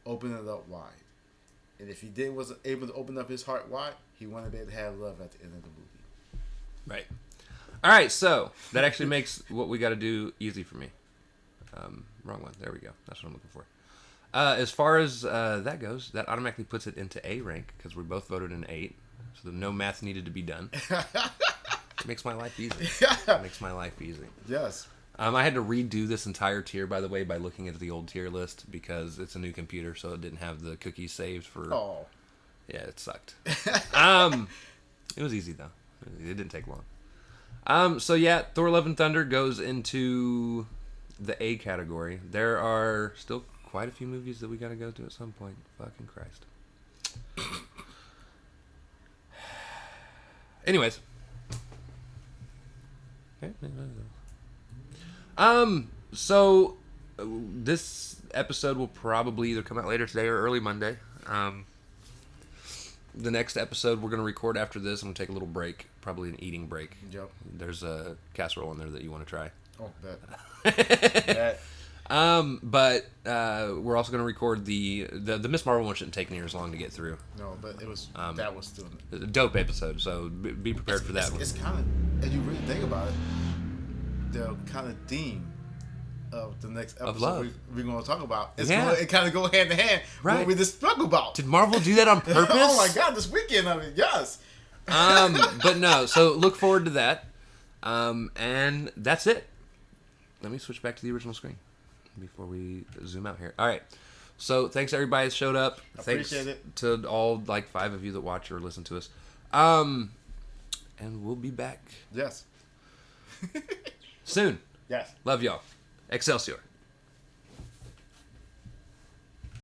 Open it up wide. And if he wasn't able to open up his heart wide, he wanted to be able to have love at the end of the movie. Right. All right, so that actually makes what we got to do easy for me. Wrong one. There we go. That's what I'm looking for. As far as that goes, that automatically puts it into A rank because we both voted an 8. So no math needed to be done. It makes my life easy. It makes my life easy. Yes. I had to redo this entire tier, by the way, by looking at the old tier list because it's a new computer, so it didn't have the cookies saved for... Oh. Yeah, it sucked. It was easy, though. It didn't take long. So, yeah, Thor Love and Thunder goes into the A category. There are still quite a few movies that we got to go to at some point. Fucking Christ. Anyways. So this episode will probably either come out later today or early Monday. The next episode we're going to record after this. I'm going to take a little break, probably an eating break. Yep. There's a casserole in there that you want to try. Oh, bet. But we're also going to record the Miss Marvel one shouldn't take near as long to get through. No, but it was that was still a dope episode. So be prepared for that one. It's kind of, as you really think about it, the kind of theme of the next episode we're going to talk about. It kind of go hand in hand with what we just spoke about. Did Marvel do that on purpose? Oh my God, this weekend, I mean, yes. But no, so look forward to that. And that's it. Let me switch back to the original screen before we zoom out here. All right. So thanks everybody that showed up. Appreciate it. To all like 5 of you that watch or listen to us. And we'll be back. Yes. Soon. Yes. Love y'all. Excelsior.